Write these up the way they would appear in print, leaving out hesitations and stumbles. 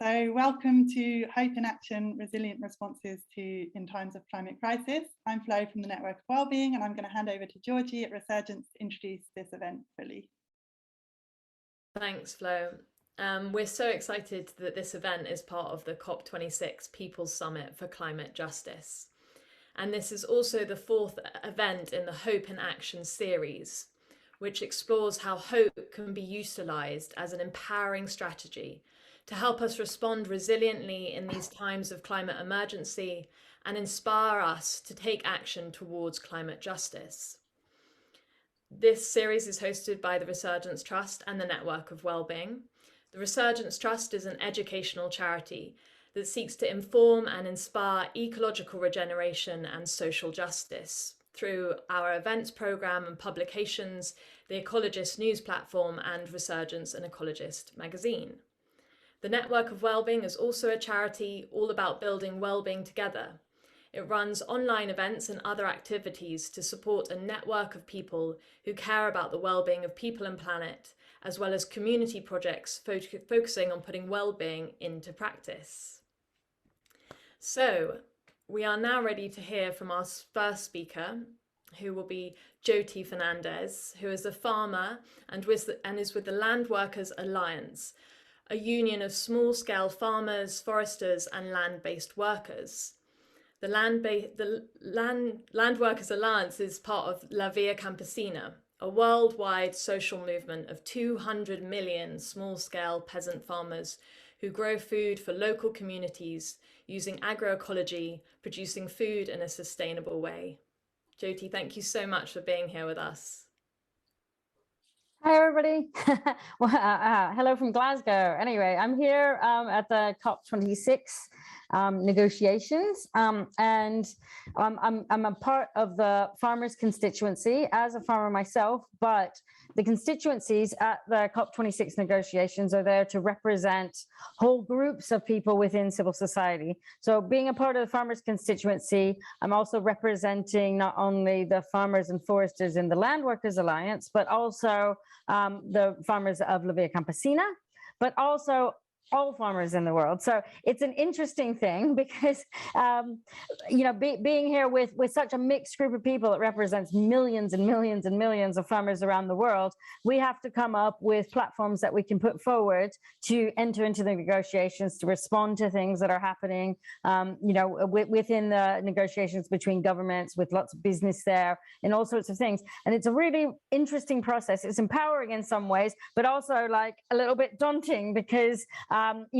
So welcome to Hope in Action, Resilient Responses in Times of Climate Crisis. I'm Flo from the Network of Wellbeing, and I'm going to hand over to Jyoti at Resurgence to introduce this event fully. Thanks, Flo. We're so excited that this event is part of the COP26 People's Summit for Climate Justice. And this is also the fourth event in the Hope in Action series, which explores how hope can be utilised as an empowering strategy to help us respond resiliently in these times of climate emergency and inspire us to take action towards climate justice. This series is hosted by the Resurgence Trust and the Network of Wellbeing. The Resurgence Trust is an educational charity that seeks to inform and inspire ecological regeneration and social justice through our events programme and publications, the Ecologist news platform, and Resurgence, an Ecologist magazine. The Network of Wellbeing is also a charity all about building wellbeing together. It runs online events and other activities to support a network of people who care about the well-being of people and planet, as well as community projects focusing on putting well-being into practice. So, we are now ready to hear from our first speaker, who will be Jyoti Fernandes, who is a farmer and is with the Land Workers Alliance, a union of small-scale farmers, foresters and land-based workers. The Land Workers Alliance is part of La Via Campesina, a worldwide social movement of 200 million small-scale peasant farmers who grow food for local communities using agroecology, producing food in a sustainable way. Jyoti, thank you so much for being here with us. Hi, everybody. Hello from Glasgow. Anyway, I'm here at the COP26 negotiations, and I'm a part of the farmers' constituency as a farmer myself, but the constituencies at the COP26 negotiations are there to represent whole groups of people within civil society. So being a part of the farmers' constituency, I'm also representing not only the farmers and foresters in the Land Workers Alliance, but also the farmers of La Via Campesina, but also all farmers in the world. So it's an interesting thing because, being here with such a mixed group of people that represents millions and millions and millions of farmers around the world, we have to come up with platforms that we can put forward to enter into the negotiations, to respond to things that are happening, within the negotiations between governments, with lots of business there and all sorts of things. And it's a really interesting process. It's empowering in some ways, but also like a little bit daunting because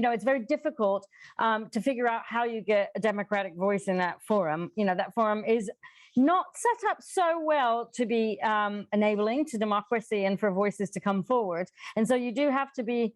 it's very difficult to figure out how you get a democratic voice in that forum. That forum is not set up so well to be enabling to democracy and for voices to come forward. And so you do have to be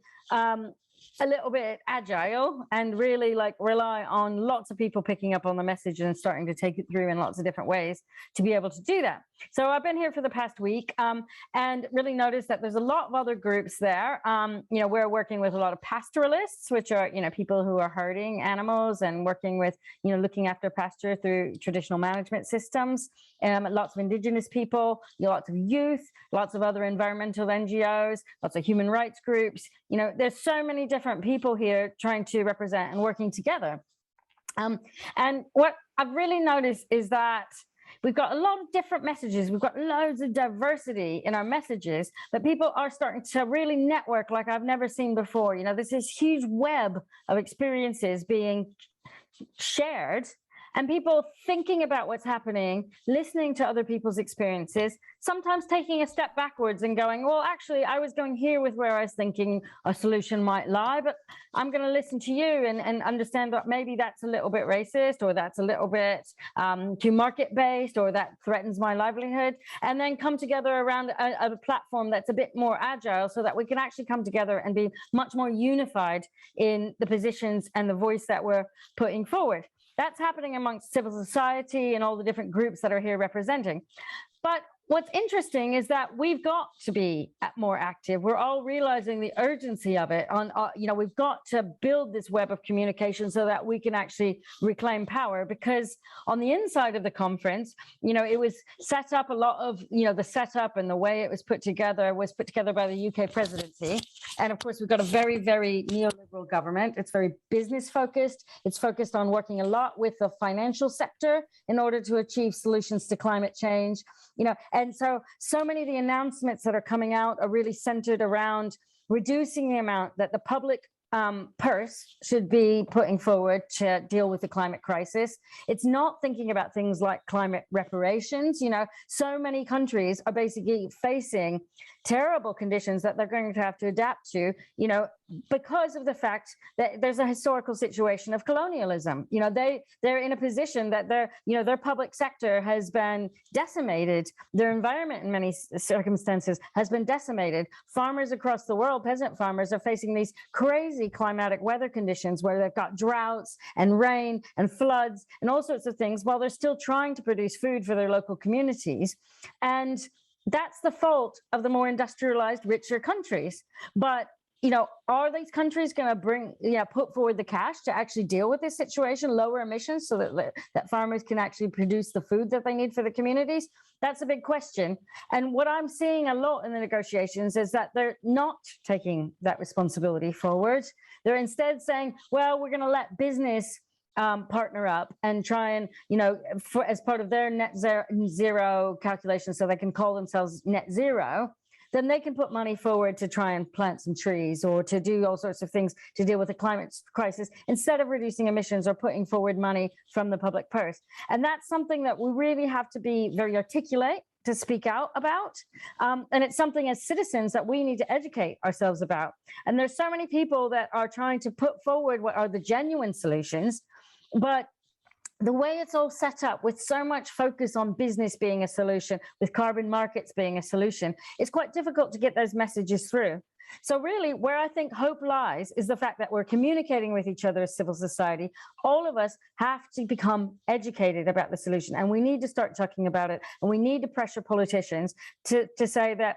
a little bit agile and really rely on lots of people picking up on the message and starting to take it through in lots of different ways to be able to do that. So I've been here for the past week and really noticed that there's a lot of other groups there. We're working with a lot of pastoralists, which are, people who are herding animals and working with, looking after pasture through traditional management systems. Lots of indigenous people, lots of youth, lots of other environmental NGOs, lots of human rights groups. There's so many different people here trying to represent and working together. And what I've really noticed is that we've got a lot of different messages. We've got loads of diversity in our messages, but people are starting to really network like I've never seen before. There's this huge web of experiences being shared and people thinking about what's happening, listening to other people's experiences, sometimes taking a step backwards and going, well, actually, I was going here with where I was thinking a solution might lie, but I'm going to listen to you and understand that maybe that's a little bit racist, or that's a little bit too market-based, or that threatens my livelihood, and then come together around a platform that's a bit more agile so that we can actually come together and be much more unified in the positions and the voice that we're putting forward. That's happening amongst civil society and all the different groups that are here representing. But what's interesting is that we've got to be more active. We're all realizing the urgency of it. We've got to build this web of communication so that we can actually reclaim power, because on the inside of the conference, it was set up, a lot of, the setup and the way it was put together by the UK presidency. And of course, we've got a very, very neoliberal government. It's very business focused. It's focused on working a lot with the financial sector in order to achieve solutions to climate change. And so many of the announcements that are coming out are really centered around reducing the amount that the public purse should be putting forward to deal with the climate crisis. It's not thinking about things like climate reparations. So many countries are basically facing terrible conditions that they're going to have to adapt to, because of the fact that there's a historical situation of colonialism. They're in a position that their public sector has been decimated. Their environment in many circumstances has been decimated. Farmers across the world, peasant farmers, are facing these crazy climatic weather conditions where they've got droughts and rain and floods and all sorts of things while they're still trying to produce food for their local communities. And that's the fault of the more industrialized, richer countries. But are these countries going to put forward the cash to actually deal with this situation, lower emissions, so that farmers can actually produce the food that they need for the communities? That's a big question. And what I'm seeing a lot in the negotiations is that they're not taking that responsibility forward. They're instead saying, well, we're going to let business partner up and try and, as part of their net zero calculations, so they can call themselves net zero, then they can put money forward to try and plant some trees or to do all sorts of things to deal with the climate crisis, instead of reducing emissions or putting forward money from the public purse. And that's something that we really have to be very articulate to speak out about. And it's something as citizens that we need to educate ourselves about. And there's so many people that are trying to put forward what are the genuine solutions, but the way it's all set up, with so much focus on business being a solution, with carbon markets being a solution, it's quite difficult to get those messages through. So really, where I think hope lies is the fact that we're communicating with each other as civil society. All of us have to become educated about the solution, and we need to start talking about it, and we need to pressure politicians to say that,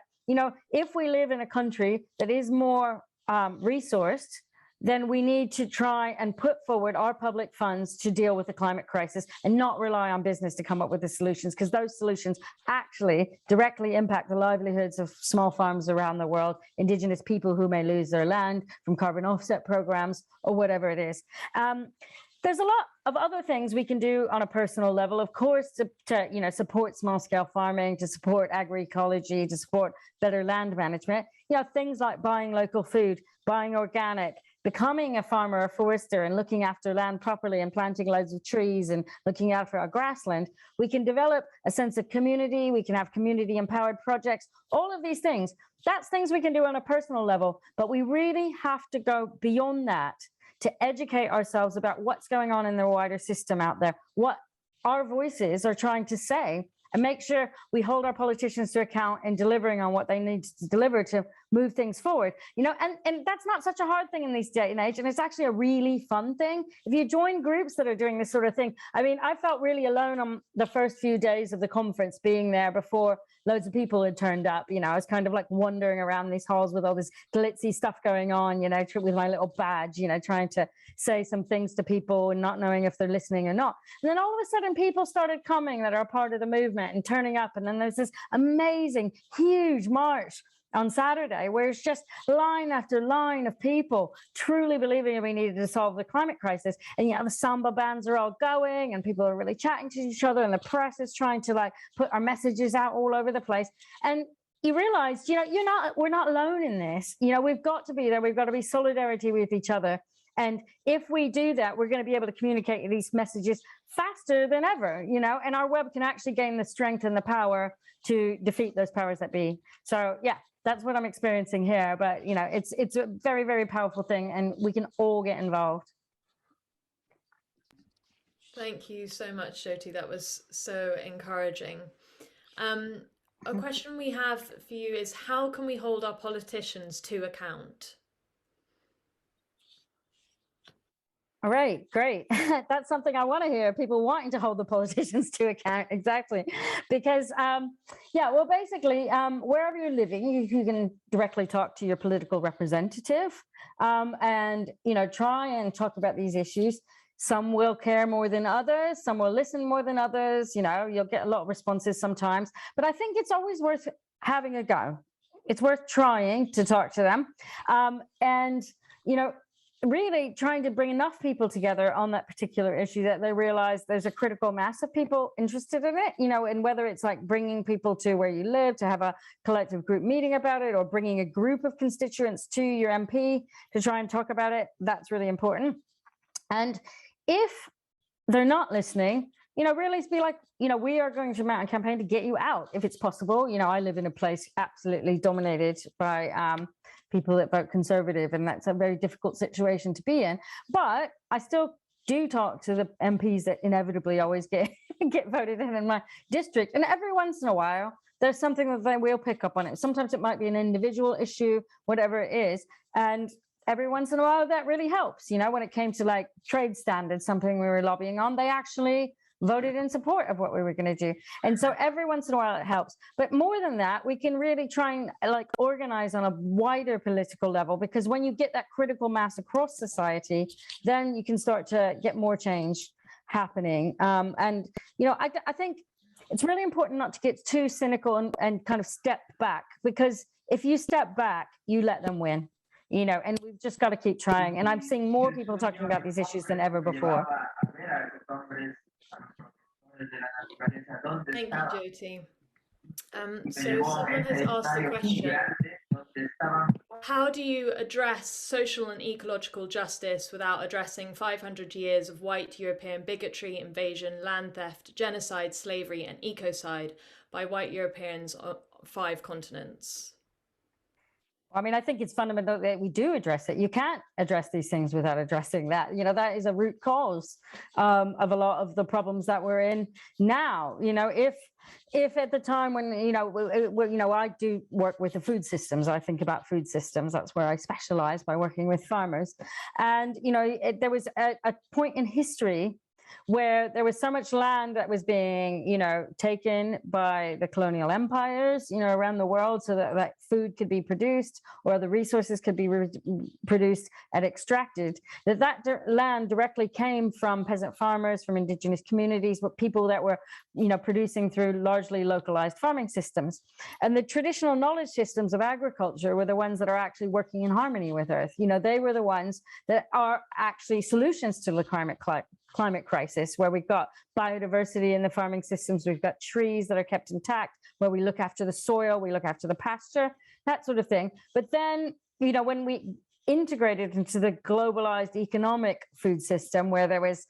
if we live in a country that is more resourced, then we need to try and put forward our public funds to deal with the climate crisis and not rely on business to come up with the solutions, because those solutions actually directly impact the livelihoods of small farms around the world, indigenous people who may lose their land from carbon offset programs or whatever it is. There's a lot of other things we can do on a personal level, of course, to support small-scale farming, to support agroecology, to support better land management. Things like buying local food, buying organic, becoming a farmer or forester and looking after land properly and planting loads of trees and looking after our grassland. We can develop a sense of community. We can have community-empowered projects. All of these things, that's things we can do on a personal level, but we really have to go beyond that to educate ourselves about what's going on in the wider system out there, what our voices are trying to say, and make sure we hold our politicians to account in delivering on what they need to deliver to move things forward. And that's not such a hard thing in this day and age, and it's actually a really fun thing. If you join groups that are doing this sort of thing, I felt really alone on the first few days of the conference, being there before loads of people had turned up. I was kind of like wandering around these halls with all this glitzy stuff going on, with my little badge, trying to say some things to people and not knowing if they're listening or not. And then all of a sudden people started coming that are part of the movement and turning up. And then there's this amazing, huge march on Saturday, where it's just line after line of people truly believing that we needed to solve the climate crisis. And the samba bands are all going, and people are really chatting to each other, and the press is trying to put our messages out all over the place. And you realize, we're not alone in this. We've got to be there. We've got to be solidarity with each other. And if we do that, we're going to be able to communicate these messages faster than ever, and our web can actually gain the strength and the power to defeat those powers that be. So yeah, that's what I'm experiencing here. But it's a very, very powerful thing, and we can all get involved. Thank you so much, Jyoti. That was so encouraging. A question we have for you is, how can we hold our politicians to account? All right, great. That's something I want to hear. People wanting to hold the politicians to account, exactly. Because, yeah, well, basically, wherever you're living, you can directly talk to your political representative, and try and talk about these issues. Some will care more than others. Some will listen more than others. You'll get a lot of responses sometimes. But I think it's always worth having a go. It's worth trying to talk to them, and really trying to bring enough people together on that particular issue that they realize there's a critical mass of people interested in it, and whether it's like bringing people to where you live to have a collective group meeting about it, or bringing a group of constituents to your MP to try and talk about it, that's really important. And if they're not listening, really be like, we are going to mount a campaign to get you out if it's possible. I live in a place absolutely dominated by people that vote Conservative, and that's a very difficult situation to be in. But I still do talk to the MPs that inevitably always get voted in my district. And every once in a while, there's something that they will pick up on it. Sometimes it might be an individual issue, whatever it is. And every once in a while, that really helps. When it came to like trade standards, something we were lobbying on, they actually voted in support of what we were going to do. And so every once in a while it helps. But more than that, we can really try and organize on a wider political level, because when you get that critical mass across society, then you can start to get more change happening. I think it's really important not to get too cynical and kind of step back, because if you step back, you let them win. And we've just got to keep trying. And I'm seeing more people talking about these issues than ever before. Thank you, Jyoti. So someone has asked the question, how do you address social and ecological justice without addressing 500 years of white European bigotry, invasion, land theft, genocide, slavery, and ecocide by white Europeans on 5 continents? I think it's fundamental that we do address it. You can't address these things without addressing that. That is a root cause of a lot of the problems that we're in now. If at the time when, I do work with the food systems, I think about food systems. That's where I specialize, by working with farmers. And, there was a point in history where there was so much land that was being, taken by the colonial empires, around the world, so that food could be produced, or other resources could be produced and extracted, that land directly came from peasant farmers, from indigenous communities, but people that were, producing through largely localized farming systems. And the traditional knowledge systems of agriculture were the ones that are actually working in harmony with Earth. They were the ones that are actually solutions to the climate crisis, where we've got biodiversity in the farming systems, we've got trees that are kept intact, where we look after the soil, we look after the pasture, that sort of thing. But then, when we integrated into the globalized economic food system, where there was,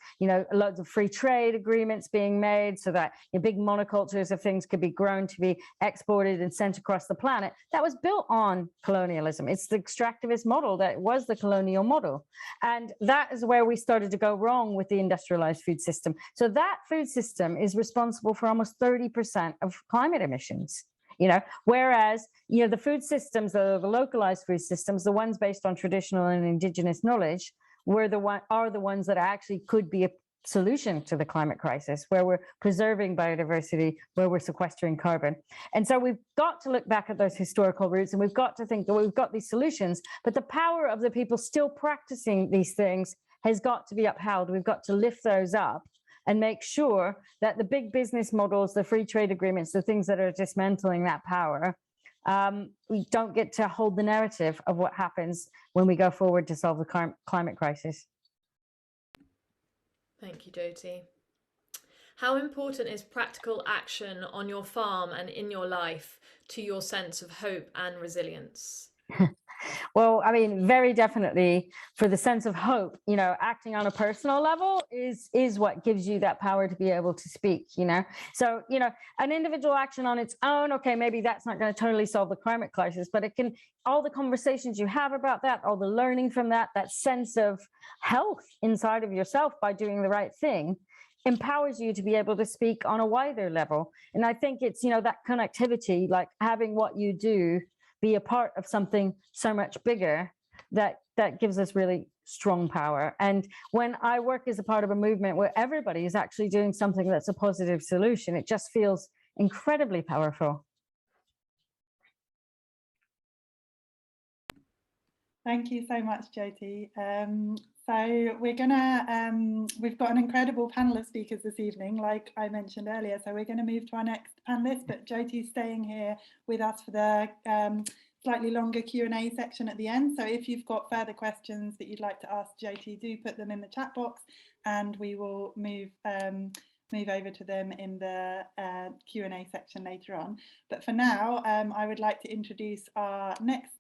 loads of free trade agreements being made, so that big monocultures of things could be grown to be exported and sent across the planet, that was built on colonialism. It's the extractivist model that was the colonial model. And that is where we started to go wrong with the industrialized food system. So that food system is responsible for almost 30% of climate emissions. Whereas, the food systems, the localized food systems, the ones based on traditional and indigenous knowledge, are the ones that actually could be a solution to the climate crisis, where we're preserving biodiversity, where we're sequestering carbon. And so we've got to look back at those historical roots, and we've got to think that we've got these solutions, but the power of the people still practicing these things has got to be upheld. We've got to lift those up and make sure that the big business models, the free trade agreements, the things that are dismantling that power, we don't get to hold the narrative of what happens when we go forward to solve the climate crisis. Thank you, Jyoti. How important is practical action on your farm and in your life to your sense of hope and resilience? Well, very definitely, for the sense of hope, acting on a personal level is what gives you that power to be able to speak, So, an individual action on its own, okay, maybe that's not going to totally solve the climate crisis, but it can, all the conversations you have about that, all the learning from that sense of health inside of yourself by doing the right thing, empowers you to be able to speak on a wider level. And I think it's, that connectivity, like having what you do be a part of something so much bigger, that gives us really strong power. And when I work as a part of a movement where everybody is actually doing something that's a positive solution, it just feels incredibly powerful. Thank you so much, Jyoti. So we've got an incredible panel of speakers this evening, like I mentioned earlier. So we're going to move to our next panelist, but Jyoti's staying here with us for the slightly longer Q&A section at the end. So if you've got further questions that you'd like to ask Jyoti, do put them in the chat box, and we will move over to them in the Q&A section later on. But for now, I would like to introduce our next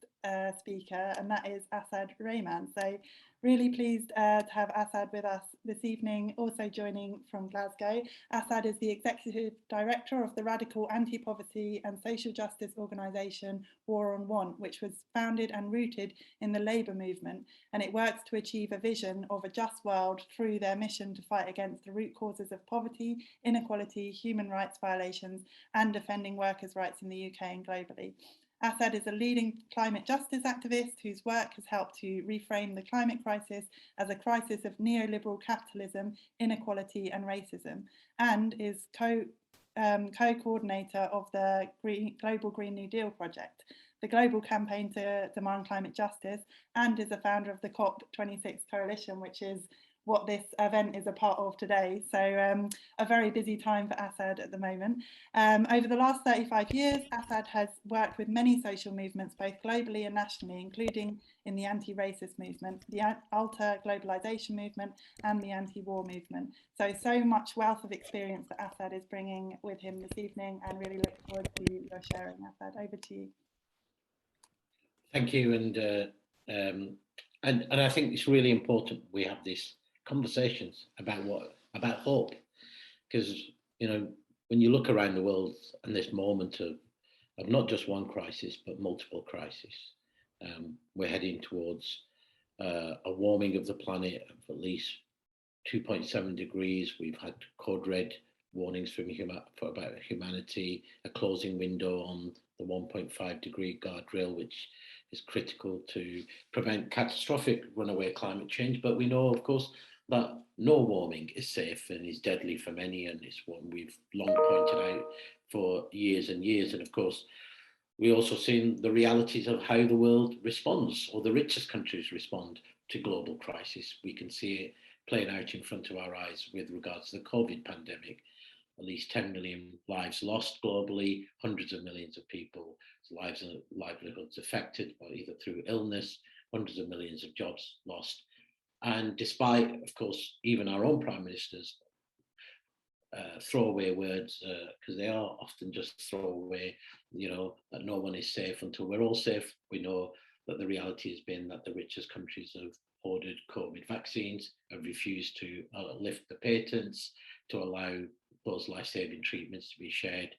speaker, and that is Asad Rehman. So really pleased to have Asad with us this evening, also joining from Glasgow. Asad is the Executive Director of the radical anti-poverty and social justice organisation War on Want, which was founded and rooted in the labour movement, and it works to achieve a vision of a just world through their mission to fight against the root causes of poverty, inequality, human rights violations, and defending workers' rights in the UK and globally. Asad is a leading climate justice activist whose work has helped to reframe the climate crisis as a crisis of neoliberal capitalism, inequality and racism, and is co-coordinator of the Global Green New Deal project, the global campaign to demand climate justice, and is a founder of the COP26 Coalition, which is what this event is a part of today. So a very busy time for Asad at the moment. Over the last 35 years, Asad has worked with many social movements, both globally and nationally, including in the anti-racist movement, the alter-globalization movement, and the anti-war movement. So much wealth of experience that Asad is bringing with him this evening, and really look forward to your sharing, Asad. Over to you. Thank you, and I think it's really important we have these conversations about hope, because when you look around the world and this moment of not just one crisis but multiple crises, we're heading towards a warming of the planet of at least 2.7 degrees. We've had code red warnings from about humanity, a closing window on the 1.5 degree guardrail, which is critical to prevent catastrophic runaway climate change. But we know, of course, that no warming is safe and is deadly for many, and it's what we've long pointed out for years and years. And of course, we also seen the realities of how the world responds, or the richest countries respond to global crisis. We can see it playing out in front of our eyes with regards to the COVID pandemic. At least 10 million lives lost globally, hundreds of millions of people's lives and livelihoods affected, either through illness, hundreds of millions of jobs lost. And despite, of course, even our own prime ministers throwaway words, because they are often just throwaway, that no one is safe until we're all safe. We know that the reality has been that the richest countries have ordered COVID vaccines and refused to lift the patents to allow those life-saving treatments to be shared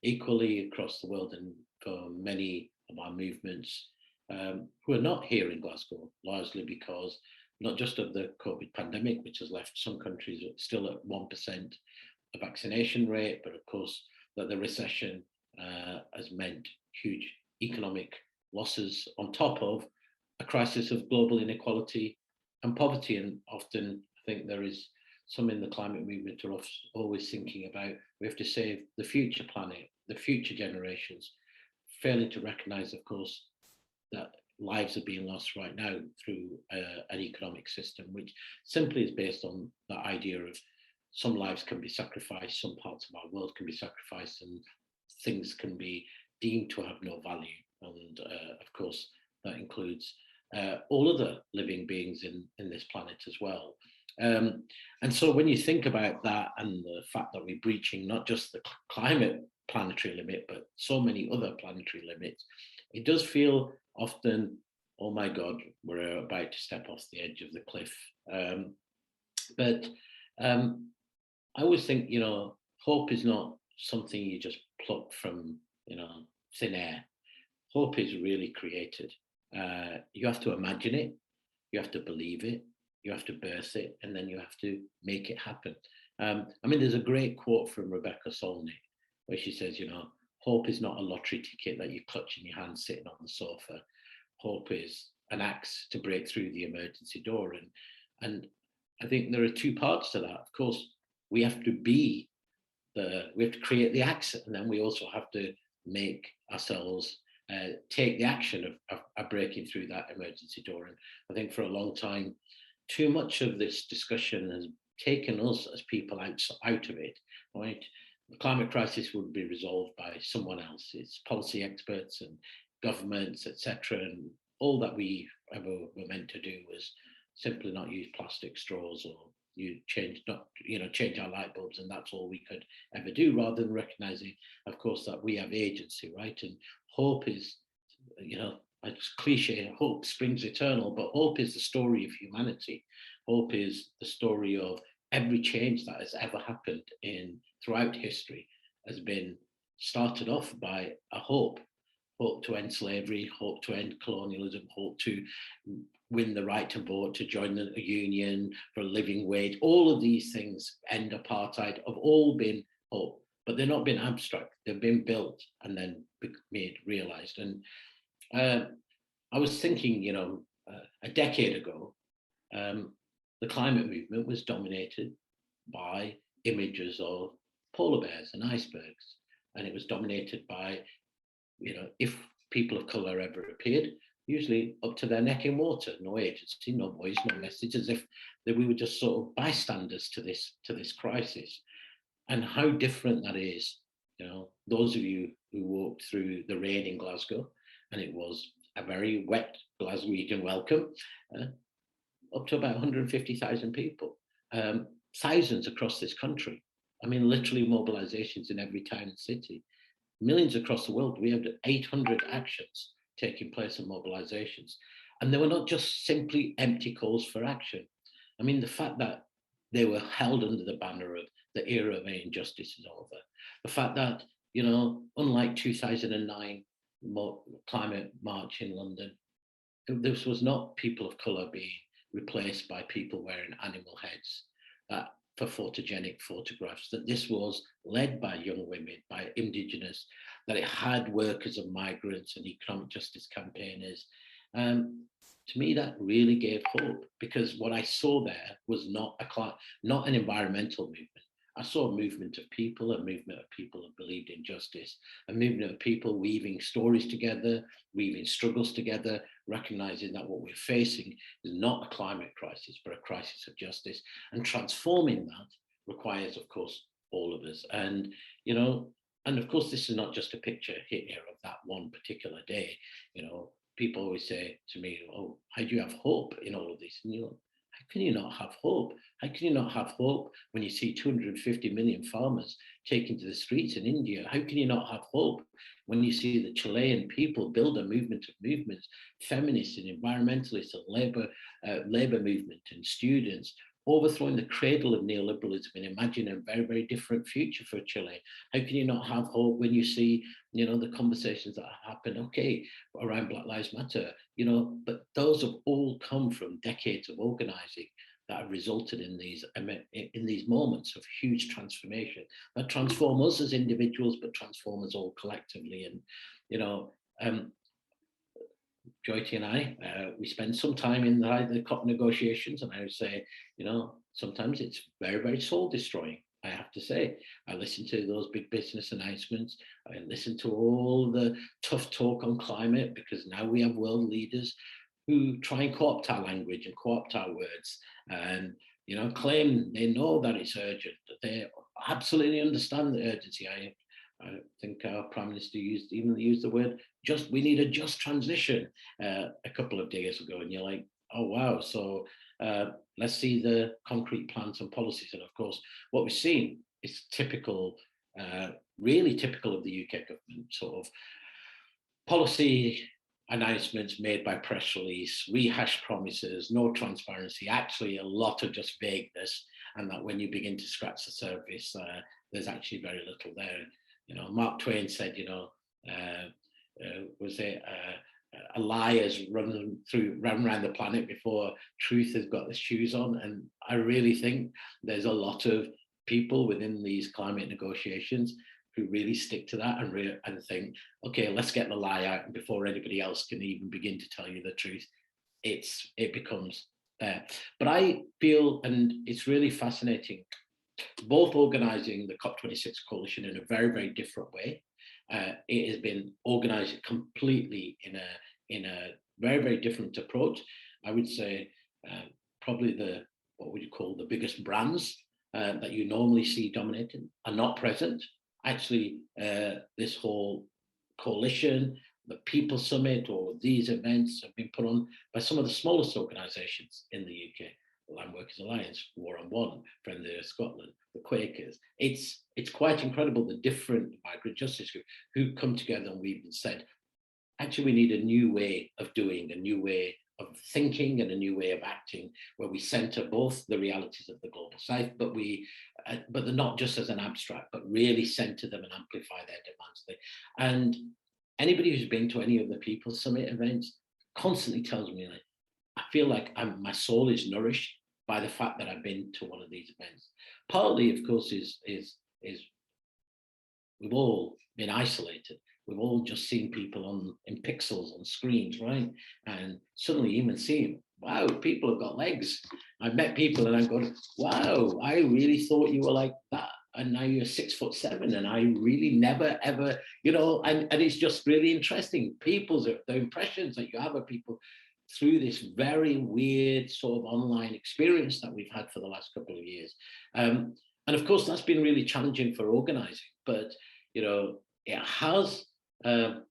equally across the world. And for many of our movements who are not here in Glasgow, largely because not just of the COVID pandemic, which has left some countries still at 1% vaccination rate, but of course that the recession has meant huge economic losses on top of a crisis of global inequality and poverty. And often I think there is some in the climate movement are always thinking about, we have to save the future planet, the future generations, failing to recognise, of course, that lives are being lost right now through an economic system, which simply is based on the idea of some lives can be sacrificed, some parts of our world can be sacrificed, and things can be deemed to have no value. And of course, that includes all other living beings in this planet as well. And so when you think about that and the fact that we're breaching not just the climate planetary limit, but so many other planetary limits, it does feel often, oh my God, we're about to step off the edge of the cliff. But I always think, hope is not something you just pluck from, thin air. Hope is really created. You have to imagine it, you have to believe it, you have to birth it, and then you have to make it happen. There's a great quote from Rebecca Solnit where she says, hope is not a lottery ticket that you clutch in your hand sitting on the sofa. Hope is an axe to break through the emergency door. And I think there are two parts to that. Of course, we have to create the axe, and then we also have to make ourselves take the action of breaking through that emergency door. And I think for a long time, too much of this discussion has taken us as people out of it, right? The climate crisis would be resolved by someone else. It's policy experts and governments, etc. And all that we ever were meant to do was simply not use plastic straws, or change our light bulbs, and that's all we could ever do, rather than recognizing, of course, that we have agency, right? And hope is, it's cliche, hope springs eternal, but hope is the story of humanity. Hope is the story of every change that has ever happened throughout history has been started off by a hope to end slavery, hope to end colonialism, hope to win the right to vote, to join a union for a living wage. All of these things, end apartheid, have all been hope, but they've not been abstract. They've been built and then made realized. And I was thinking, a decade ago, the climate movement was dominated by images of polar bears and icebergs. And it was dominated by, if people of colour ever appeared, usually up to their neck in water, no agency, no voice, no message, as if we were just sort of bystanders to this crisis. And how different that is. Those of you who walked through the rain in Glasgow, and it was a very wet Glaswegian welcome, up to about 150,000 people, thousands across this country. I mean, literally mobilizations in every town and city, millions across the world. We had 800 actions taking place in mobilizations. And they were not just simply empty calls for action. I mean, the fact that they were held under the banner of the era of injustice is over. The fact that, unlike 2009 climate march in London, this was not people of colour being replaced by people wearing animal heads for photogenic photographs, that this was led by young women, by Indigenous, that it had workers and migrants and economic justice campaigners. To me, that really gave hope, because what I saw there was not an environmental movement. I saw a movement of people, a movement of people who believed in justice, a movement of people weaving stories together, weaving struggles together, recognizing that what we're facing is not a climate crisis, but a crisis of justice. And transforming that requires, of course, all of us. And, and of course, this is not just a picture here of that one particular day. People always say to me, oh, how do you have hope in all of this? And how can you not have hope? How can you not have hope when you see 250 million farmers taking to the streets in India? How can you not have hope when you see the Chilean people build a movement of movements, feminists and environmentalists and labor movement and students, overthrowing the cradle of neoliberalism and imagine a very, very different future for Chile? How can you not have hope when you see, the conversations that happen, around Black Lives Matter, but those have all come from decades of organizing that have resulted in these moments of huge transformation that transform us as individuals, but transform us all collectively. And, Jyoti and I, we spend some time in the COP negotiations, and I would say, sometimes it's very, very soul destroying, I have to say. I listen to those big business announcements. I listen to all the tough talk on climate, because now we have world leaders who try and co-opt our language and co-opt our words and, claim they know that it's urgent, that they absolutely understand the urgency. I think our Prime Minister used the word we need a just transition a couple of days ago, and you're like, oh wow, so let's see the concrete plans and policies. And of course, what we've seen is typical, really typical of the UK government, sort of policy announcements made by press release, rehashed promises, no transparency, actually a lot of just vagueness, and that when you begin to scratch the surface, there's actually very little there. Mark Twain said, was it a lie has run around the planet before truth has got the shoes on? And I really think there's a lot of people within these climate negotiations who really stick to that and think, okay, let's get the lie out, and before anybody else can even begin to tell you the truth, it becomes there. But I feel, and it's really fascinating, both organising the COP26 Coalition in a very, very different way. It has been organised completely in a very, very different approach. I would say probably what would you call the biggest brands that you normally see dominating are not present. Actually, this whole coalition, the People Summit, or these events have been put on by some of the smallest organisations in the UK. The Land Workers Alliance, War on One, Friendly of Scotland, the Quakers. It's quite incredible, the different migrant justice groups who come together, and we've said, actually, we need a new way of doing, a new way of thinking, and a new way of acting, where we centre both the realities of the global south, but they're not just as an abstract, but really centre them and amplify their demands. And anybody who's been to any of the People Summit events constantly tells me, like, I feel like my soul is nourished by the fact that I've been to one of these events. Partly, of course, is we've all been isolated. We've all just seen people in pixels on screens, right? And suddenly even seeing, wow, people have got legs. I've met people and I'm going, wow, I really thought you were like that. And now you're 6'7", and I really never, ever, and it's just really interesting. The impressions that you have of people through this very weird sort of online experience that we've had for the last couple of years. And of course, that's been really challenging for organising, but, it has,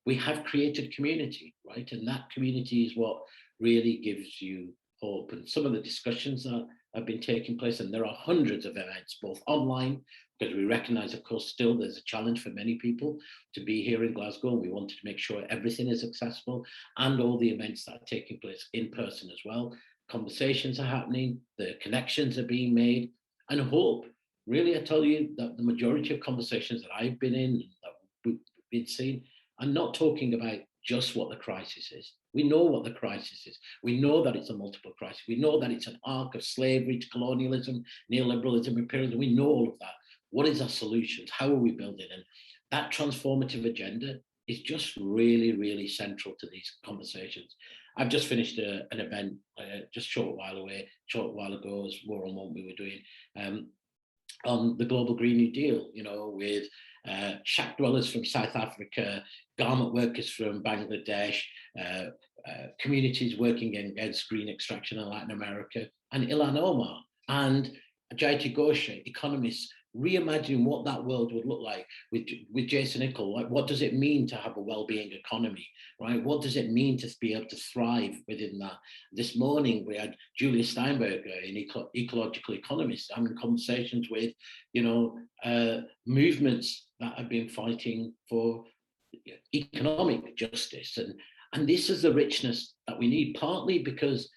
we have created community, right? And that community is what really gives you hope. And some of the discussions that have been taking place, and there are hundreds of events, both online, because we recognise, of course, still there's a challenge for many people to be here in Glasgow, and we wanted to make sure everything is accessible, and all the events that are taking place in person as well. Conversations are happening, the connections are being made, and hope. Really, I tell you that the majority of conversations that I've been in, that we've been seeing, are not talking about just what the crisis is. We know what the crisis is. We know that it's a multiple crisis. We know that it's an arc of slavery to colonialism, neoliberalism, imperialism. We know all of that. What is our solutions? How are we building? And that transformative agenda is just really, really central to these conversations. I've just finished an event just a short while ago, as War on One we were doing, on the Global Green New Deal, with shack dwellers from South Africa, garment workers from Bangladesh, communities working against green extraction in Latin America, and Ilhan Omar and Jyoti Ghosh, economists, reimagining what that world would look like with Jason Nichol. Like, what does it mean to have a well-being economy, right? What does it mean to be able to thrive within that? This morning, we had Julia Steinberger, an ecological economist, having conversations with, movements that have been fighting for economic justice. And this is the richness that we need, partly because,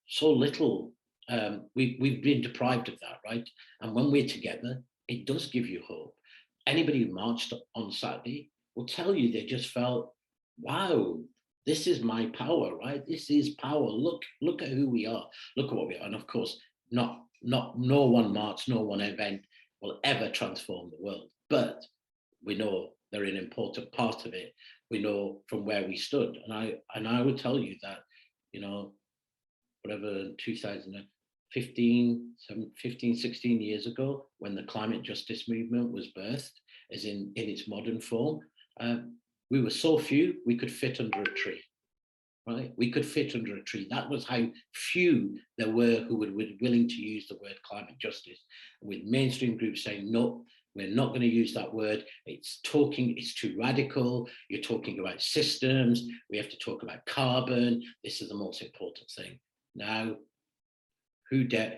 so little we've been deprived of that, right? And when we're together, it does give you hope. Anybody who marched on Saturday will tell you they just felt, wow, this is my power, right? This is power. Look at who we are. Look at what we are. And of course, no one march, no one event will ever transform the world. But we know they're an important part of it. We know from where we stood. And I would tell you that, whatever, 2015, 16 years ago, when the climate justice movement was birthed, as in its modern form, we were so few, we could fit under a tree, right? We could fit under a tree. That was how few there were who were willing to use the word climate justice. With mainstream groups saying, no, we're not going to use that word. It's too radical. You're talking about systems. We have to talk about carbon. This is the most important thing. Now, who can,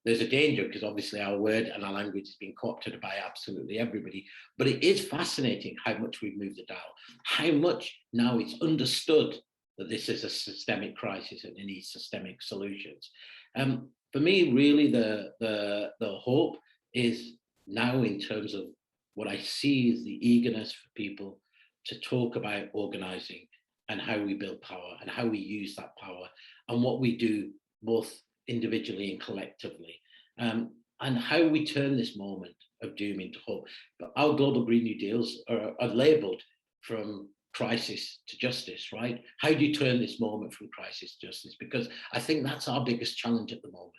there's a danger, because obviously our word and our language has been co-opted by absolutely everybody, but it is fascinating how much we've moved the dial, how much now it's understood that this is a systemic crisis and it needs systemic solutions. For me, really, the hope is now in terms of what I see is the eagerness for people to talk about organising and how we build power and how we use that power and what we do both individually and collectively, and how we turn this moment of doom into hope. But our global Green New Deals are labelled from crisis to justice, right? How do you turn this moment from crisis to justice? Because I think that's our biggest challenge at the moment,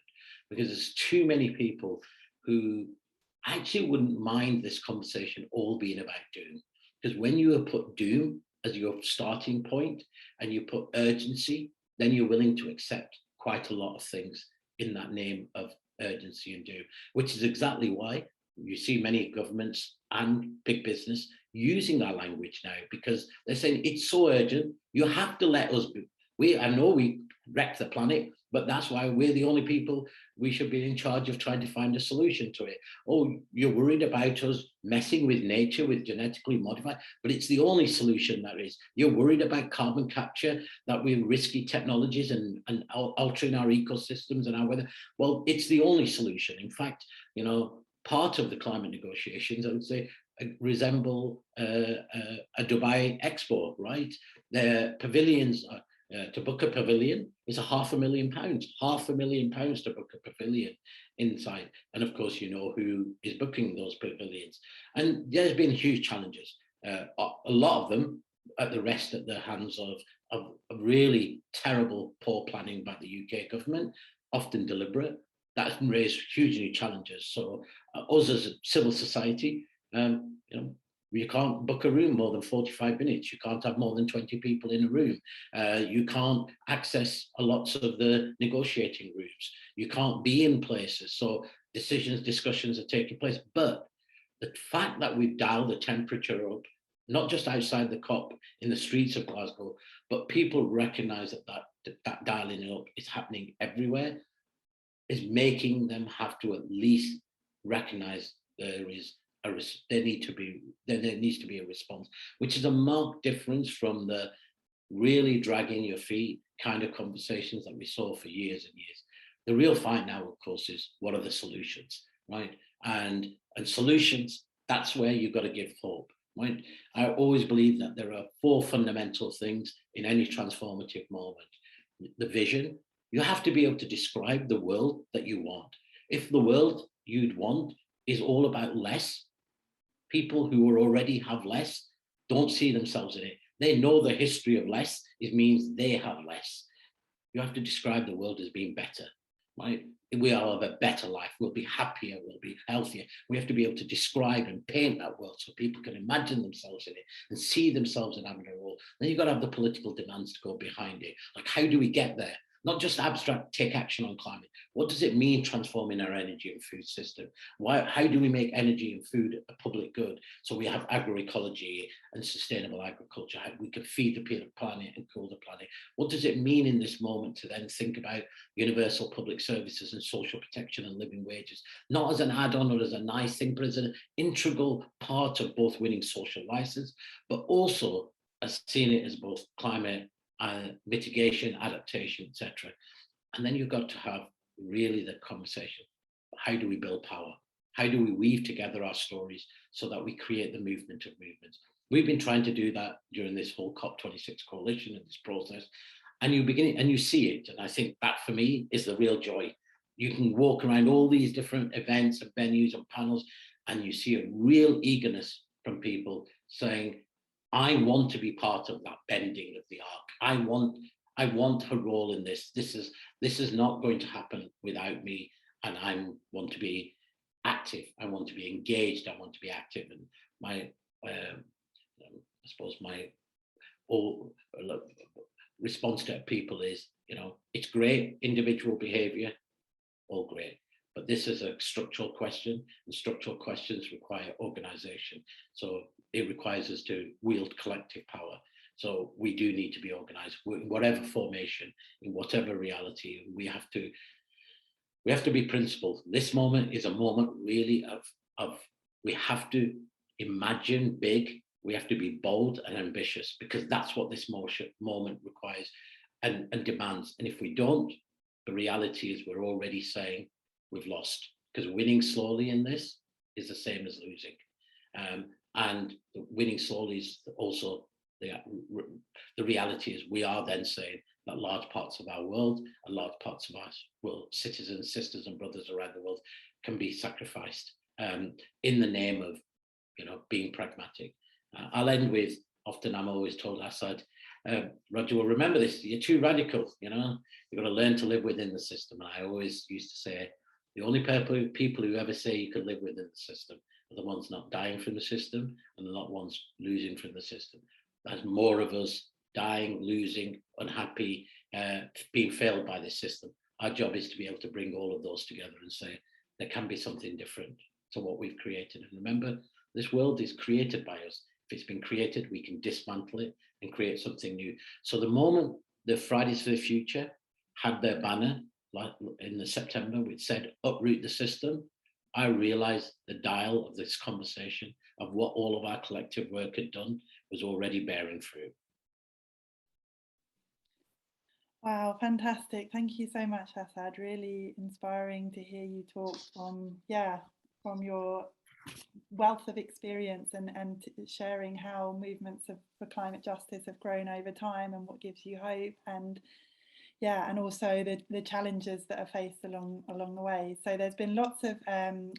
because there's too many people who actually wouldn't mind this conversation all being about doom. Because when you have put doom as your starting point and you put urgency, then you're willing to accept quite a lot of things in that name of urgency and doom, which is exactly why you see many governments and big business using that language now, because they're saying it's so urgent, you have to let us be. I know we wreck the planet, but that's why we're the only people, we should be in charge of trying to find a solution to it. Oh, you're worried about us messing with nature, with genetically modified, but it's the only solution there is. You're worried about carbon capture, that we're risky technologies and altering our ecosystems and our weather. Well, it's the only solution. In fact, you know, part of the climate negotiations, I would say, resemble a Dubai Expo, right? The pavilions, to book a pavilion is £500,000, £500,000 to book a pavilion inside. And of course, you know who is booking those pavilions. And there's been huge challenges. A lot of them at the hands of really terrible, poor planning by the UK government, often deliberate. That's raised huge new challenges. So us as a civil society, you know, you can't book a room more than 45 minutes. You can't have more than 20 people in a room. You can't access lots of the negotiating rooms. You can't be in places. So discussions are taking place. But the fact that we've dialed the temperature up, not just outside the COP in the streets of Glasgow, but people recognize that dialing it up is happening everywhere, is making them have to at least recognize there needs to be a response, which is a marked difference from the really dragging your feet kind of conversations that we saw for years and years. The real fight now, of course, is what are the solutions, right? And solutions, that's where you've got to give hope, right? I always believe that there are 4 fundamental things in any transformative moment. The vision, you have to be able to describe the world that you want. If the world you'd want is all about less, people who already have less don't see themselves in it. They know the history of less. It means they have less. You have to describe the world as being better, right? We will have a better life. We'll be happier. We'll be healthier. We have to be able to describe and paint that world so people can imagine themselves in it and see themselves in having a role. Then you've got to have the political demands to go behind it. Like, how do we get there? Not just abstract, take action on climate. What does it mean transforming our energy and food system? How do we make energy and food a public good? So we have agroecology and sustainable agriculture. How we can feed the planet and cool the planet. What does it mean in this moment to then think about universal public services and social protection and living wages? Not as an add-on or as a nice thing, but as an integral part of both winning social license, but also as seeing it as both climate mitigation, adaptation, etc. And then you've got to have really the conversation. How do we build power? How do we weave together our stories so that we create the movement of movements? We've been trying to do that during this whole COP26 coalition and this process. And you begin and you see it. And I think that for me is the real joy. You can walk around all these different events and venues and panels, and you see a real eagerness from people saying, I want to be part of that bending of the arc. I want a role in this. This is not going to happen without me, and I want to be active. I want to be engaged. I want to be active. And my, I suppose my response to people is, you know, it's great individual behaviour, all great. But this is a structural question, and structural questions require organisation. So it requires us to wield collective power. So we do need to be organised, in whatever formation, in whatever reality. We have to be principled. This moment is a moment really of we have to imagine big. We have to be bold and ambitious, because that's what this moment requires and demands. And if we don't, the reality is we're already saying we've lost, because winning slowly in this is the same as losing. And winning slowly is also the reality is we are then saying that large parts of our world and large parts of our world, citizens, sisters and brothers around the world, can be sacrificed in the name of, you know, being pragmatic. I'll end with often I'm always told, Asad, Roger will remember this, you're too radical, you know, you've got to learn to live within the system. And I always used to say, the only people who ever say you can live within the system are the ones not dying from the system and the not ones losing from the system. There's more of us dying, losing, unhappy, being failed by this system. Our job is to be able to bring all of those together and say, there can be something different to what we've created. And remember, this world is created by us. If it's been created, we can dismantle it and create something new. So the moment the Fridays for the Future had their banner, like in the September, which said uproot the system, I realized the dial of this conversation of what all of our collective work had done was already bearing fruit. Wow, fantastic. Thank you so much, Asad. Really inspiring to hear you talk from your wealth of experience and sharing how movements for climate justice have grown over time and what gives you hope, and also the challenges that are faced along the way. So there's been lots of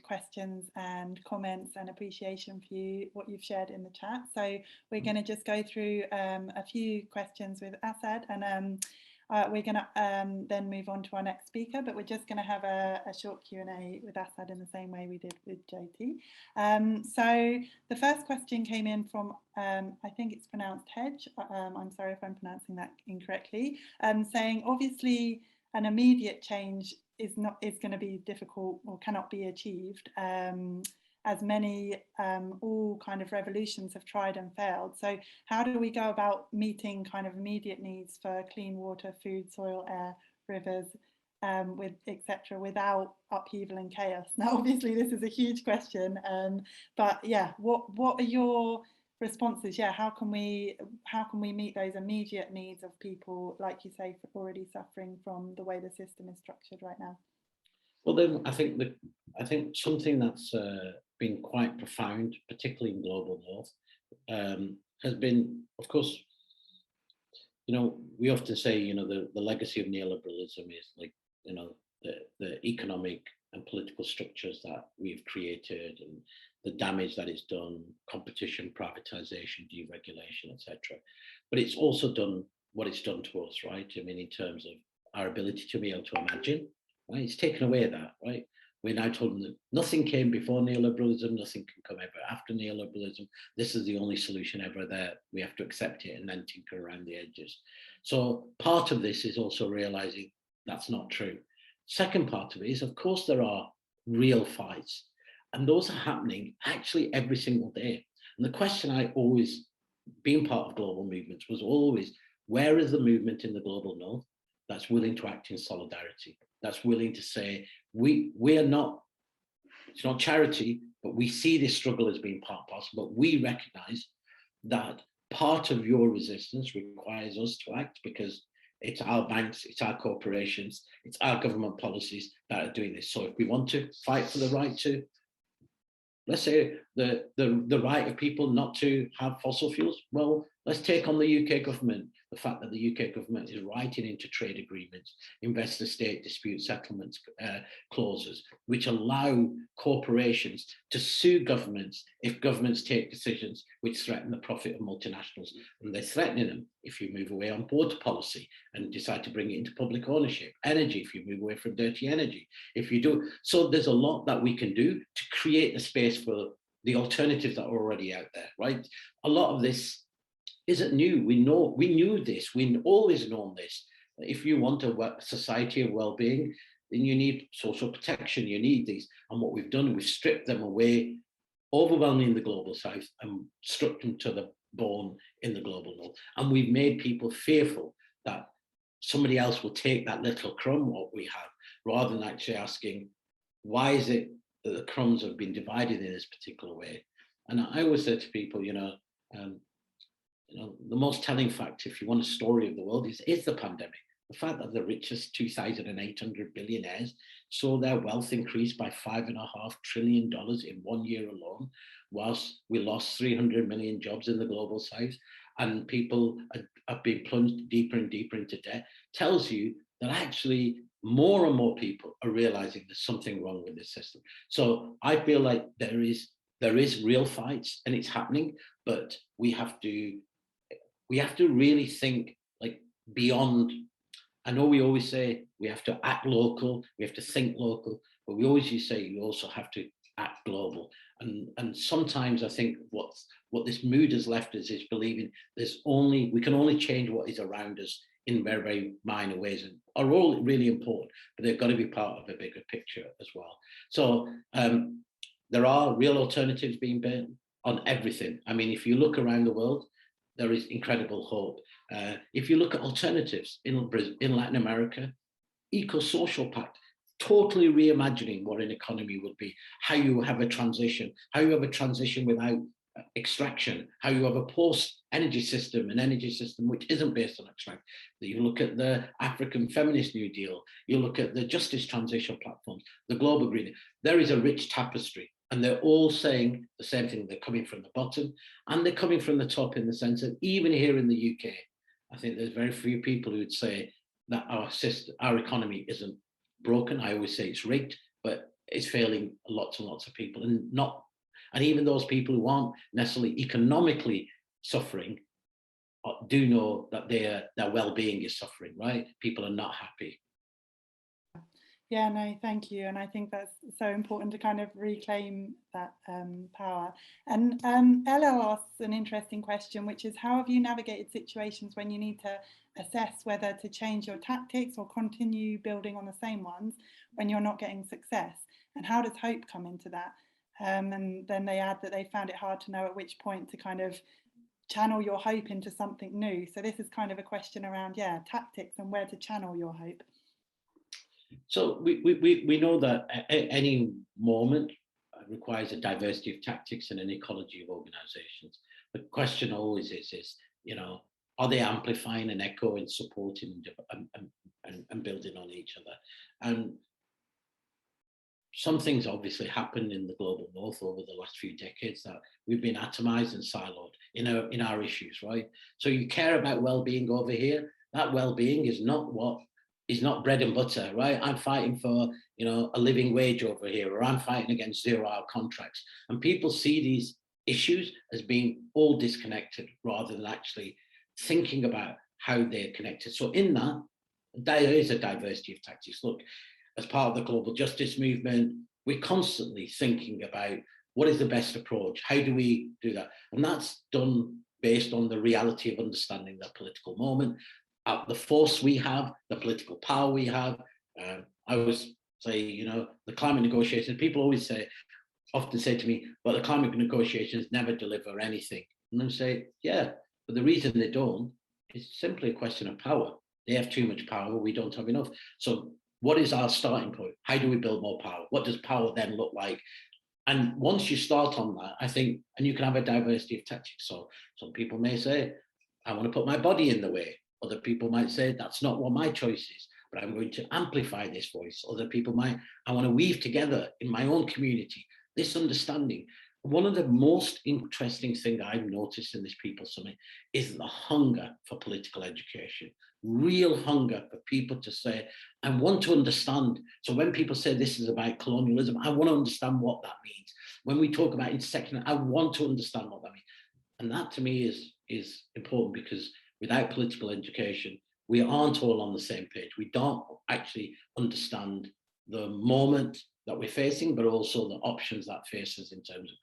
questions and comments and appreciation for what you've shared in the chat. So we're going to just go through a few questions with Asad, and we're going to then move on to our next speaker, but we're just going to have a short Q&A with Asad in the same way we did with Jyoti. So the first question came in from, I think it's pronounced Hedge, I'm sorry if I'm pronouncing that incorrectly, saying obviously an immediate change is going to be difficult or cannot be achieved, as many all kind of revolutions have tried and failed. So how do we go about meeting kind of immediate needs for clean water, food, soil, air, rivers, with etc., without upheaval and chaos? Now, obviously, this is a huge question, but yeah, what are your responses? Yeah, how can we meet those immediate needs of people, like you say, already suffering from the way the system is structured right now? Well, then I think something that's been quite profound, particularly in global north, has been, of course, you know, we often say, you know, the legacy of neoliberalism is like, you know, the economic and political structures that we've created and the damage that it's done, competition, privatization, deregulation, etc. But it's also done what it's done to us, right? I mean, in terms of our ability to be able to imagine. Right? It's taken away that, right? We're now told that nothing came before neoliberalism, nothing can come ever after neoliberalism. This is the only solution ever there. We have to accept it and then tinker around the edges. So part of this is also realizing that's not true. Second part of it is, of course, there are real fights, and those are happening actually every single day. And the question I always, being part of global movements, was always, where is the movement in the global north that's willing to act in solidarity, that's willing to say, we are not, it's not charity, but we see this struggle as being part possible, but we recognize that part of your resistance requires us to act, because it's our banks, it's our corporations, it's our government policies that are doing this. So if we want to fight for the right to, let's say, the right of people not to have fossil fuels, well, let's take on the UK government. The fact that the UK government is writing into trade agreements, investor state dispute settlement clauses, which allow corporations to sue governments if governments take decisions which threaten the profit of multinationals. And they're threatening them if you move away on water policy and decide to bring it into public ownership. Energy, if you move away from dirty energy. If you do, so there's a lot that we can do to create the space for the alternatives that are already out there, right? A lot of this isn't new. We knew this. We always known this. If you want a society of well-being, then you need social protection. You need these. And what we've done, we've stripped them away, overwhelming the global south and struck them to the bone in the global north. And we've made people fearful that somebody else will take that little crumb what we have, rather than actually asking, why is it that the crumbs have been divided in this particular way? And I always say to people, the most telling fact, if you want a story of the world, is the pandemic. The fact that the richest 2,800 billionaires saw their wealth increase by $5.5 trillion in 1 year alone, whilst we lost 300 million jobs in the global south, and people have been plunged deeper and deeper into debt, tells you that actually more and more people are realizing there's something wrong with this system. So I feel like there is real fights, and it's happening, but we have to we have to really think like beyond. I know we always say we have to act local, we have to think local, but we always say you also have to act global. And sometimes I think what this mood has left us is believing we can only change what is around us in very, very minor ways, and are all really important, but they've got to be part of a bigger picture as well. So there are real alternatives being built on everything. I mean, if you look around the world, there is incredible hope. If you look at alternatives in Latin America, eco-social pact, totally reimagining what an economy would be, how you have a transition, without extraction, how you have a post-energy system, an energy system which isn't based on extraction. You look at the African Feminist New Deal, you look at the Justice Transition Platforms, the Global Green. There is a rich tapestry, and they're all saying the same thing. They're coming from the bottom and they're coming from the top, in the sense that even here in the UK, I think there's very few people who would say that our economy isn't broken. I always say it's rigged, but it's failing lots and lots of people, and even those people who aren't necessarily economically suffering do know that their well-being is suffering, right? People are not happy. Yeah, no, thank you. And I think that's so important to kind of reclaim that power. And LL asks an interesting question, which is, how have you navigated situations when you need to assess whether to change your tactics or continue building on the same ones when you're not getting success? And how does hope come into that? And then they add that they found it hard to know at which point to kind of channel your hope into something new. So this is kind of a question around, tactics and where to channel your hope. So we know that any moment requires a diversity of tactics and an ecology of organizations. The question always is, are they amplifying and echoing, supporting and building on each other? And some things obviously happened in the global north over the last few decades that we've been atomized and siloed in our issues, right? So you care about well-being over here. That well-being is not bread and butter, right? I'm fighting for, a living wage over here, or I'm fighting against 0-hour contracts. And people see these issues as being all disconnected rather than actually thinking about how they're connected. So in that, there is a diversity of tactics. Look, as part of the global justice movement, we're constantly thinking about what is the best approach? How do we do that? And that's done based on the reality of understanding the political moment, the force we have, the political power we have. I always say, the climate negotiations, people often say to me, well, the climate negotiations never deliver anything. And I say, yeah, but the reason they don't is simply a question of power. They have too much power, we don't have enough. So what is our starting point? How do we build more power? What does power then look like? And once you start on that, I think, and you can have a diversity of tactics. So some people may say, I want to put my body in the way. Other people might say, that's not what my choice is, but I'm going to amplify this voice. Other people might, I want to weave together in my own community this understanding. One of the most interesting things I've noticed in this People Summit is the hunger for political education, real hunger for people to say, I want to understand. So when people say this is about colonialism, I want to understand what that means. When we talk about intersection, I want to understand what that means. And that to me is important, because without political education, we aren't all on the same page. We don't actually understand the moment that we're facing, but also the options that face us in terms of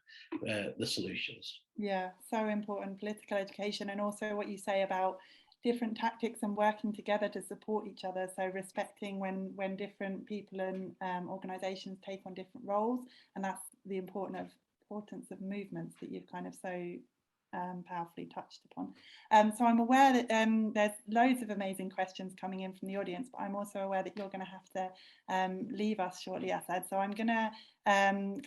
the solutions. Yeah, so important, political education, and also what you say about different tactics and working together to support each other. So respecting when different people and organisations take on different roles, and that's the importance of movements that you've kind of so powerfully touched upon. So I'm aware that there's loads of amazing questions coming in from the audience, but I'm also aware that you're going to have to leave us shortly, Asad. So I'm going to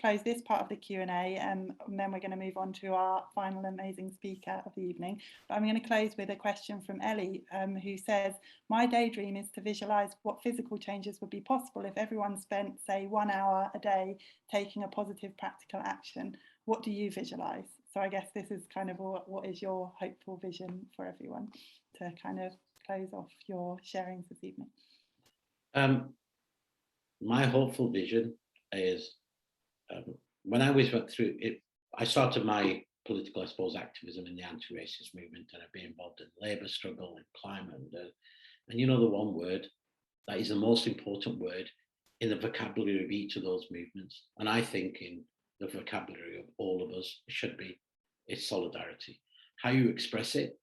close this part of the Q&A, and then we're going to move on to our final amazing speaker of the evening. But I'm going to close with a question from Ellie, who says, my daydream is to visualise what physical changes would be possible if everyone spent, say, 1 hour a day taking a positive practical action. What do you visualise? So I guess this is kind of what is your hopeful vision for everyone to kind of close off your sharings this evening? My hopeful vision is when I always went through it, I started my political, I suppose, activism in the anti-racist movement, and I've been involved in the labour struggle and climate. And you know, the one word that is the most important word in the vocabulary of each of those movements, and I think in the vocabulary of all of us, should be, it's solidarity. How you express it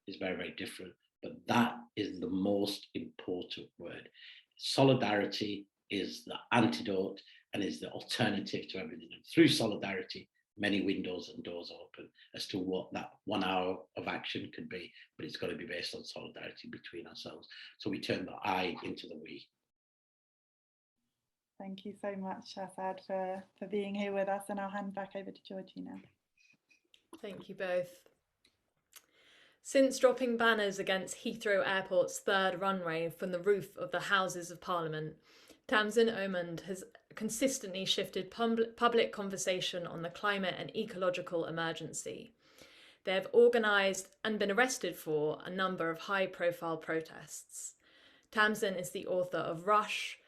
is very, very different, but that is the most important word. Solidarity is the antidote and is the alternative to everything. And through solidarity, many windows and doors open as to what that 1 hour of action could be, but it's got to be based on solidarity between ourselves. So we turn the I into the we. Thank you so much, Asad, for being here with us, and I'll hand back over to Jyoti now. Thank you both. Since dropping banners against Heathrow Airport's third runway from the roof of the Houses of Parliament, Tamzin Omond has consistently shifted public conversation on the climate and ecological emergency. They have organised and been arrested for a number of high-profile protests. Tamzin is the author of Rush,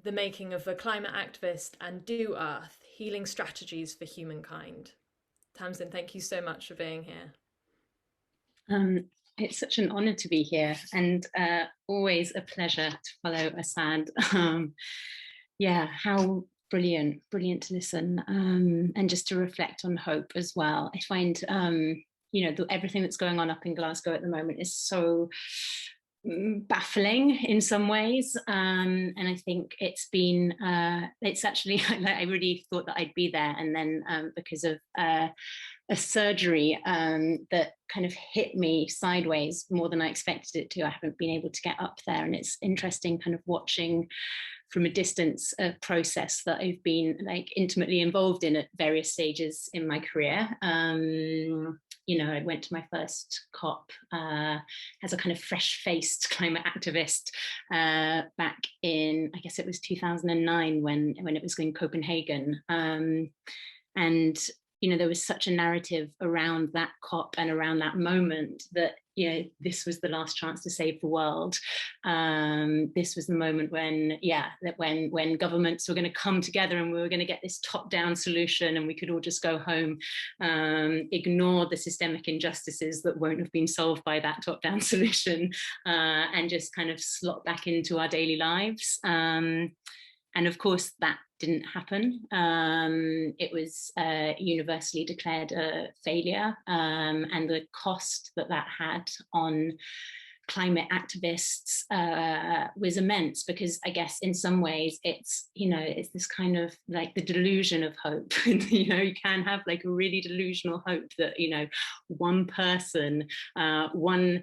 The Making of a Climate Activist, and Do Earth, Healing Strategies for Humankind. Tamzin, thank you so much for being here. It's such an honour to be here, and always a pleasure to follow Asad. Yeah, how brilliant to listen, and just to reflect on hope as well. I find, you know, everything that's going on up in Glasgow at the moment is so baffling in some ways, and I think it's been it's actually like, I really thought that I'd be there, and then because of a surgery that kind of hit me sideways more than I expected it to, I haven't been able to get up there, and it's interesting kind of watching from a distance a process that I've been like intimately involved in at various stages in my career. You know, I went to my first COP as a kind of fresh-faced climate activist back in, I guess it was 2009 when it was in Copenhagen. And you know, there was such a narrative around that COP and around that moment that, you know, this was the last chance to save the world. This was the moment when, yeah, that when governments were going to come together and we were going to get this top-down solution, and we could all just go home, ignore the systemic injustices that won't have been solved by that top-down solution, and just kind of slot back into our daily lives. And of course, that didn't happen. It was universally declared a failure, and the cost that had on climate activists was immense, because I guess in some ways it's, you know, it's this kind of like the delusion of hope. You know, you can have like a really delusional hope that, you know, one person, one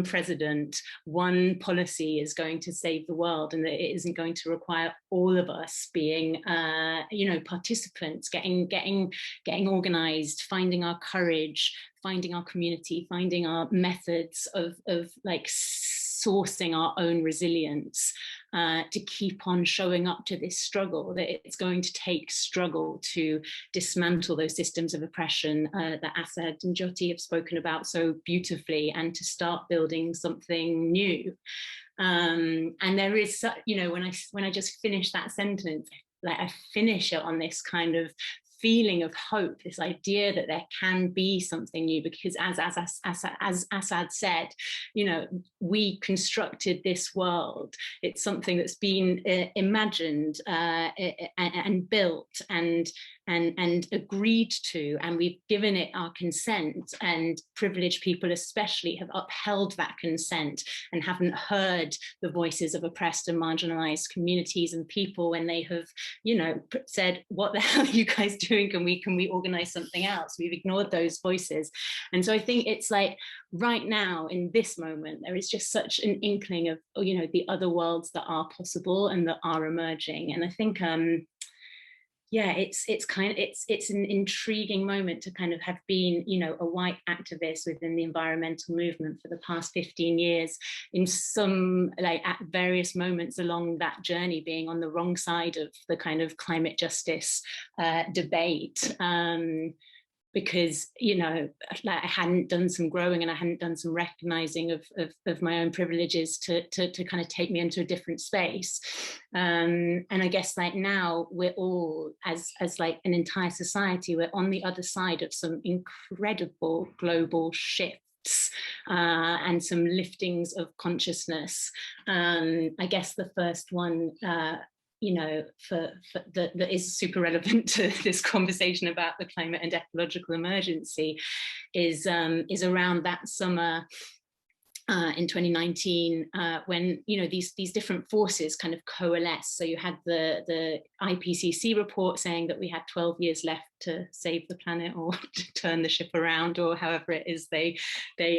president, one policy is going to save the world, and that it isn't going to require all of us being, you know, participants, getting organized, finding our courage, finding our community, finding our methods of like sourcing our own resilience to keep on showing up to this struggle, that it's going to take struggle to dismantle those systems of oppression that Asad and Jyoti have spoken about so beautifully, and to start building something new. And there is, you know, when I just finish that sentence, like I finish it on this kind of feeling of hope, this idea that there can be something new, because as Asad said, you know, we constructed this world. It's something that's been imagined and built and agreed to, and we've given it our consent, and privileged people especially have upheld that consent and haven't heard the voices of oppressed and marginalized communities and people when they have, you know, said, what the hell are you guys doing? Can we organize something else? We've ignored those voices. And so I think it's like right now in this moment, there is just such an inkling of, you know, the other worlds that are possible and that are emerging. And I think yeah, it's an intriguing moment to kind of have been, you know, a white activist within the environmental movement for the past 15 years, in some, like, at various moments along that journey, being on the wrong side of the kind of climate justice debate. because, you know, like I hadn't done some growing and I hadn't done some recognizing of my own privileges to kind of take me into a different space. And I guess like now we're all, as like an entire society, we're on the other side of some incredible global shifts and some liftings of consciousness. I guess the first one, you know, that is super relevant to this conversation about the climate and ecological emergency is around that summer in 2019, when, you know, these different forces kind of coalesce. So you had the IPCC report saying that we had 12 years left to save the planet or to turn the ship around, or however it is they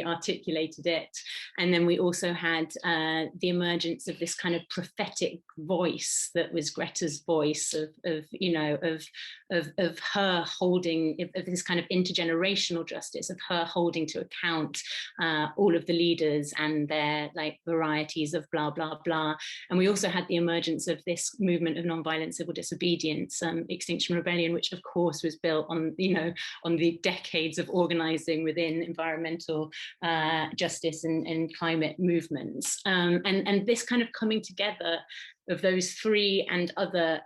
articulated it. And then we also had the emergence of this kind of prophetic voice that was Greta's voice of you know, of her holding, of this kind of intergenerational justice, of her holding to account all of the leaders and their like varieties of blah, blah, blah. And we also had the emergence of this movement of nonviolent civil disobedience, Extinction Rebellion, which of course was built on, you know, on the decades of organizing within environmental justice and climate movements. And this kind of coming together of those three and other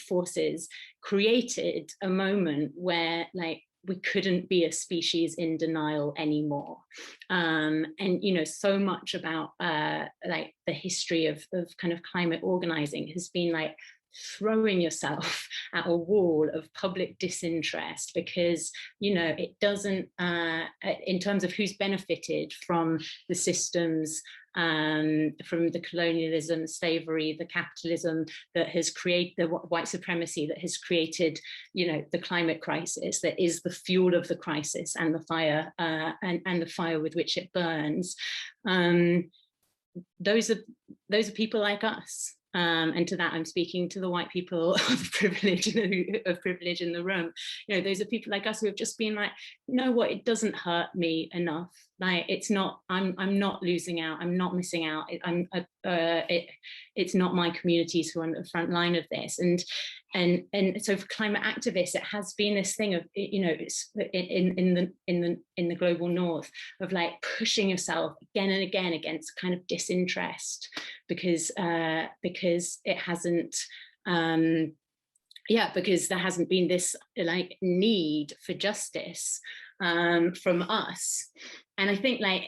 forces created a moment where like we couldn't be a species in denial anymore. And, you know, so much about like the history of kind of climate organizing has been like throwing yourself at a wall of public disinterest because, you know, it doesn't, in terms of who's benefited from the systems, from the colonialism, slavery, the capitalism that has created the white supremacy that has created, you know, the climate crisis that is the fuel of the crisis and the fire and the fire with which it burns. Those are people like us. And to that, I'm speaking to the white people of privilege in the room. You know, those are people like us who have just been like, you know what, it doesn't hurt me enough. Like, it's not, I'm not losing out. I'm not missing out. It's not my communities who are on the front line of this. And so for climate activists, it has been this thing of, you know, it's in the global north of like pushing yourself again and again against kind of disinterest because it hasn't, because there hasn't been this like need for justice from us. And I think like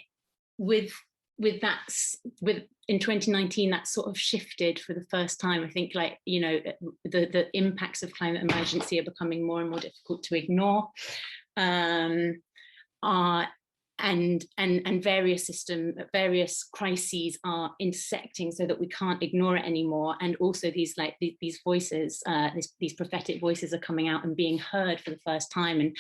with in 2019, that sort of shifted for the first time. I think like, you know, the impacts of climate emergency are becoming more and more difficult to ignore. And various crises are intersecting so that we can't ignore it anymore. And also these voices, these prophetic voices are coming out and being heard for the first time.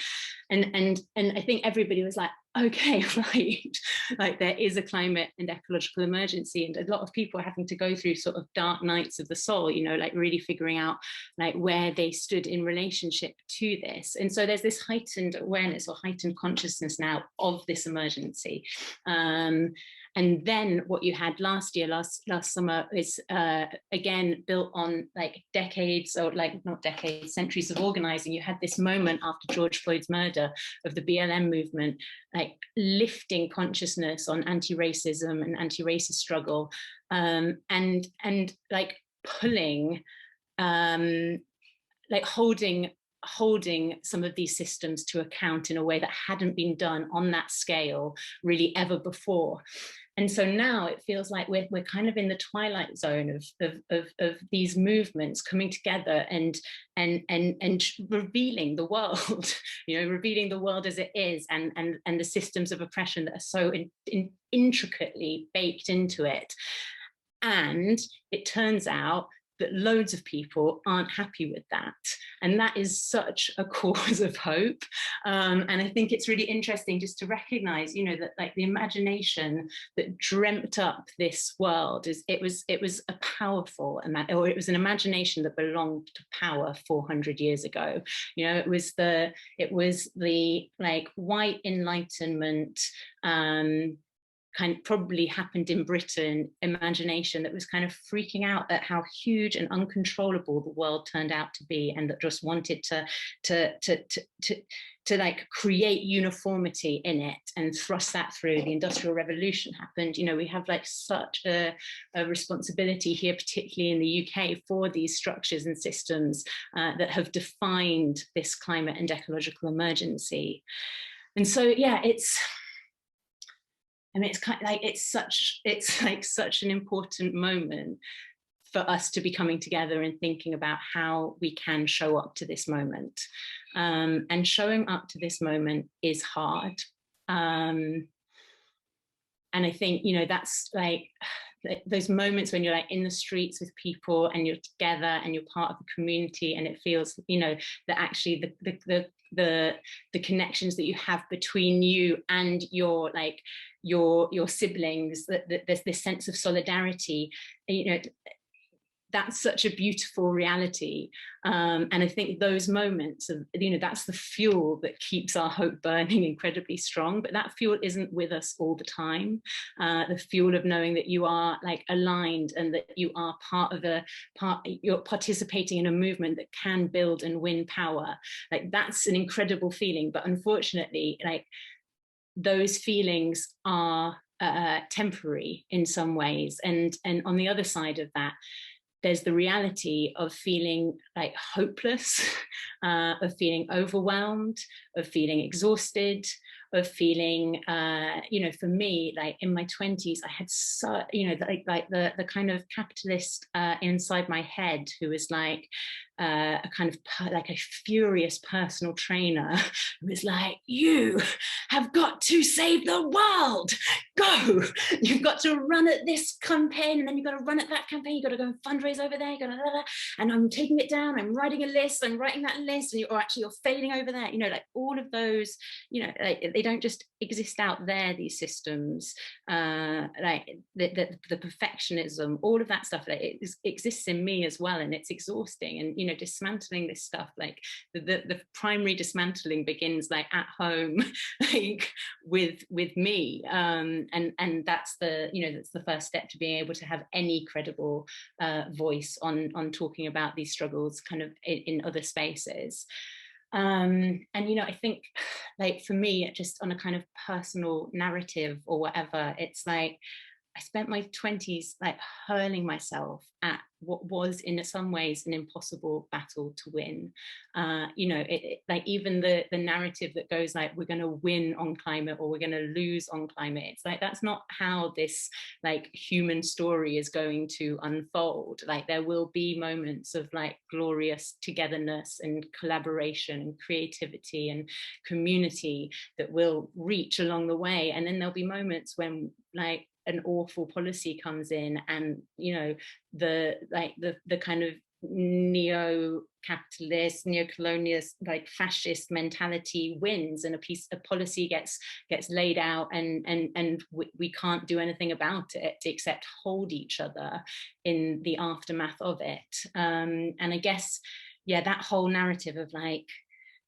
And I think everybody was like, okay, right, like there is a climate and ecological emergency, and a lot of people are having to go through sort of dark nights of the soul, you know, like really figuring out like where they stood in relationship to this. And so there's this heightened awareness or heightened consciousness now of this emergency. And then what you had last summer is again built on like decades, or like not decades, centuries of organizing. You had this moment after George Floyd's murder of the BLM movement, like lifting consciousness on anti-racism and anti-racist struggle, and like pulling, like holding some of these systems to account in a way that hadn't been done on that scale really ever before. And so now it feels like we're kind of in the twilight zone of these movements coming together and revealing the world, you know, revealing the world as it is, and the systems of oppression that are so intricately baked into it. And it turns out that loads of people aren't happy with that. And that is such a cause of hope. And I think it's really interesting just to recognize, you know, that like the imagination that dreamt up this world it was a powerful, or it was an imagination that belonged to power 400 years ago. You know, it was the like white Enlightenment, probably happened in Britain imagination that was kind of freaking out at how huge and uncontrollable the world turned out to be, and that just wanted to like create uniformity in it and thrust that through. The Industrial Revolution happened. You know, we have like such a responsibility here, particularly in the UK, for these structures and systems that have defined this climate and ecological emergency. And so, yeah, it's kind of like, it's like such an important moment for us to be coming together and thinking about how we can show up to this moment. And showing up to this moment is hard. And I think, you know, that's like those moments when you're like in the streets with people and you're together and you're part of the community, and it feels, you know, that actually the connections that you have between you and your like your siblings, that there's this sense of solidarity, you know, that's such a beautiful reality. And I think those moments of, you know, that's the fuel that keeps our hope burning incredibly strong, but that fuel isn't with us all the time. The fuel of knowing that you are like aligned and that you are you're participating in a movement that can build and win power. Like that's an incredible feeling, but unfortunately, like those feelings are temporary in some ways. And on the other side of that, there's the reality of feeling like hopeless, of feeling overwhelmed, of feeling exhausted, of feeling, you know, for me, like in my 20s, I had so, you know, like the kind of capitalist inside my head who was like a kind of like a furious personal trainer who was like, you have got to save the world, go, you've got to run at this campaign, and then you've got to run at that campaign, you've got to go and fundraise over there, and I'm taking it down, I'm writing a list, I'm writing that list, and or actually you're failing over there, you know, like all of those, you know, like they don't just exist out there, these systems, like the perfectionism, all of that stuff, like it exists in me as well, and it's exhausting. And you know, dismantling this stuff, like the primary dismantling begins like at home, like with me, and that's the, you know, that's the first step to being able to have any credible voice on talking about these struggles kind of in other spaces. And you know, I think like for me, just on a kind of personal narrative or whatever, it's like I spent my 20s like hurling myself at what was in some ways an impossible battle to win. You know, like even the narrative that goes like, we're going to win on climate or we're going to lose on climate. It's like, that's not how this like human story is going to unfold. Like there will be moments of like glorious togetherness and collaboration and creativity and community that will reach along the way. And then there'll be moments when like an awful policy comes in, and you know, the kind of neo-capitalist, neo-colonialist, like fascist mentality wins, and a policy gets laid out, and we can't do anything about it except hold each other in the aftermath of it. And I guess, yeah, that whole narrative of like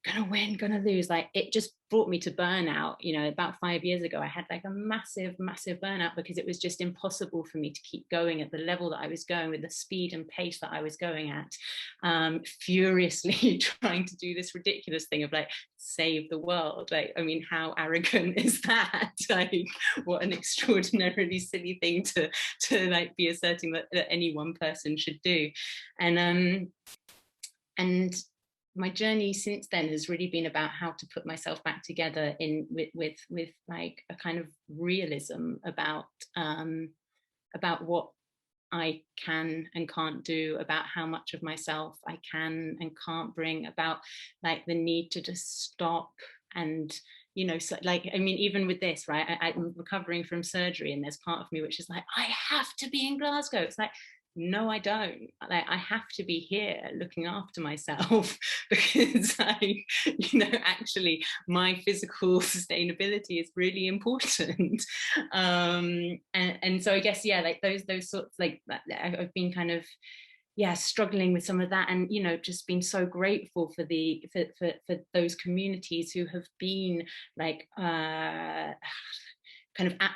gonna win, gonna lose, like it just brought me to burnout. You know, about 5 years ago, I had like a massive burnout because it was just impossible for me to keep going at the level that I was going, with the speed and pace that I was going at, furiously trying to do this ridiculous thing of like save the world. Like, I mean, how arrogant is that? Like, what an extraordinarily silly thing to like be asserting that any one person should do. And my journey since then has really been about how to put myself back together with like a kind of realism about what I can and can't do, about how much of myself I can and can't bring, about like the need to just stop. And you know, so like, I mean, even with this, right, I'm recovering from surgery, and there's part of me which is like, I have to be in Glasgow. It's like, no, I don't. Like, I have to be here looking after myself because you know, actually my physical sustainability is really important. And so I guess, yeah, like those sorts, like I've been kind of, yeah, struggling with some of that, and you know, just been so grateful for those communities who have been like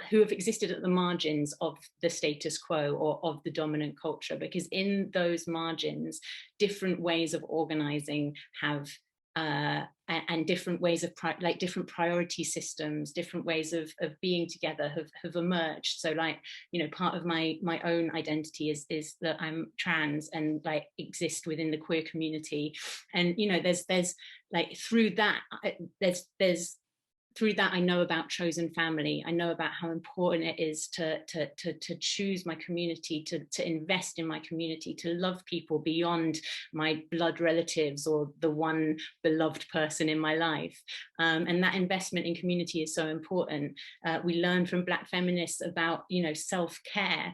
who have existed at the margins of the status quo or of the dominant culture, because in those margins, different ways of organizing have and different ways of different priority systems, different ways of being together have emerged. So like, you know, part of my own identity is that I'm trans and like exist within the queer community, and you know, there's like through that through that I know about chosen family. I know about how important it is to choose my community, to invest in my community, to love people beyond my blood relatives or the one beloved person in my life. And that investment in community is so important. We learn from Black feminists about, you know, self-care,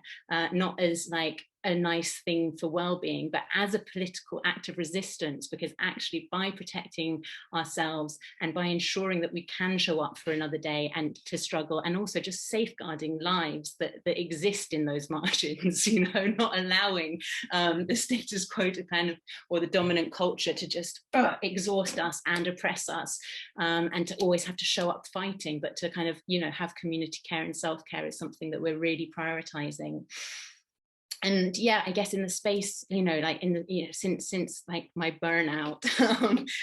not as like a nice thing for well-being, but as a political act of resistance, because actually by protecting ourselves and by ensuring that we can show up for another day and to struggle, and also just safeguarding lives that exist in those margins, you know, not allowing the status quo to kind of, or the dominant culture to just exhaust us and oppress us, and to always have to show up fighting, but to kind of, you know, have community care and self-care is something that we're really prioritizing. And yeah, I guess in the space, you know, like in the, you know, since like my burnout,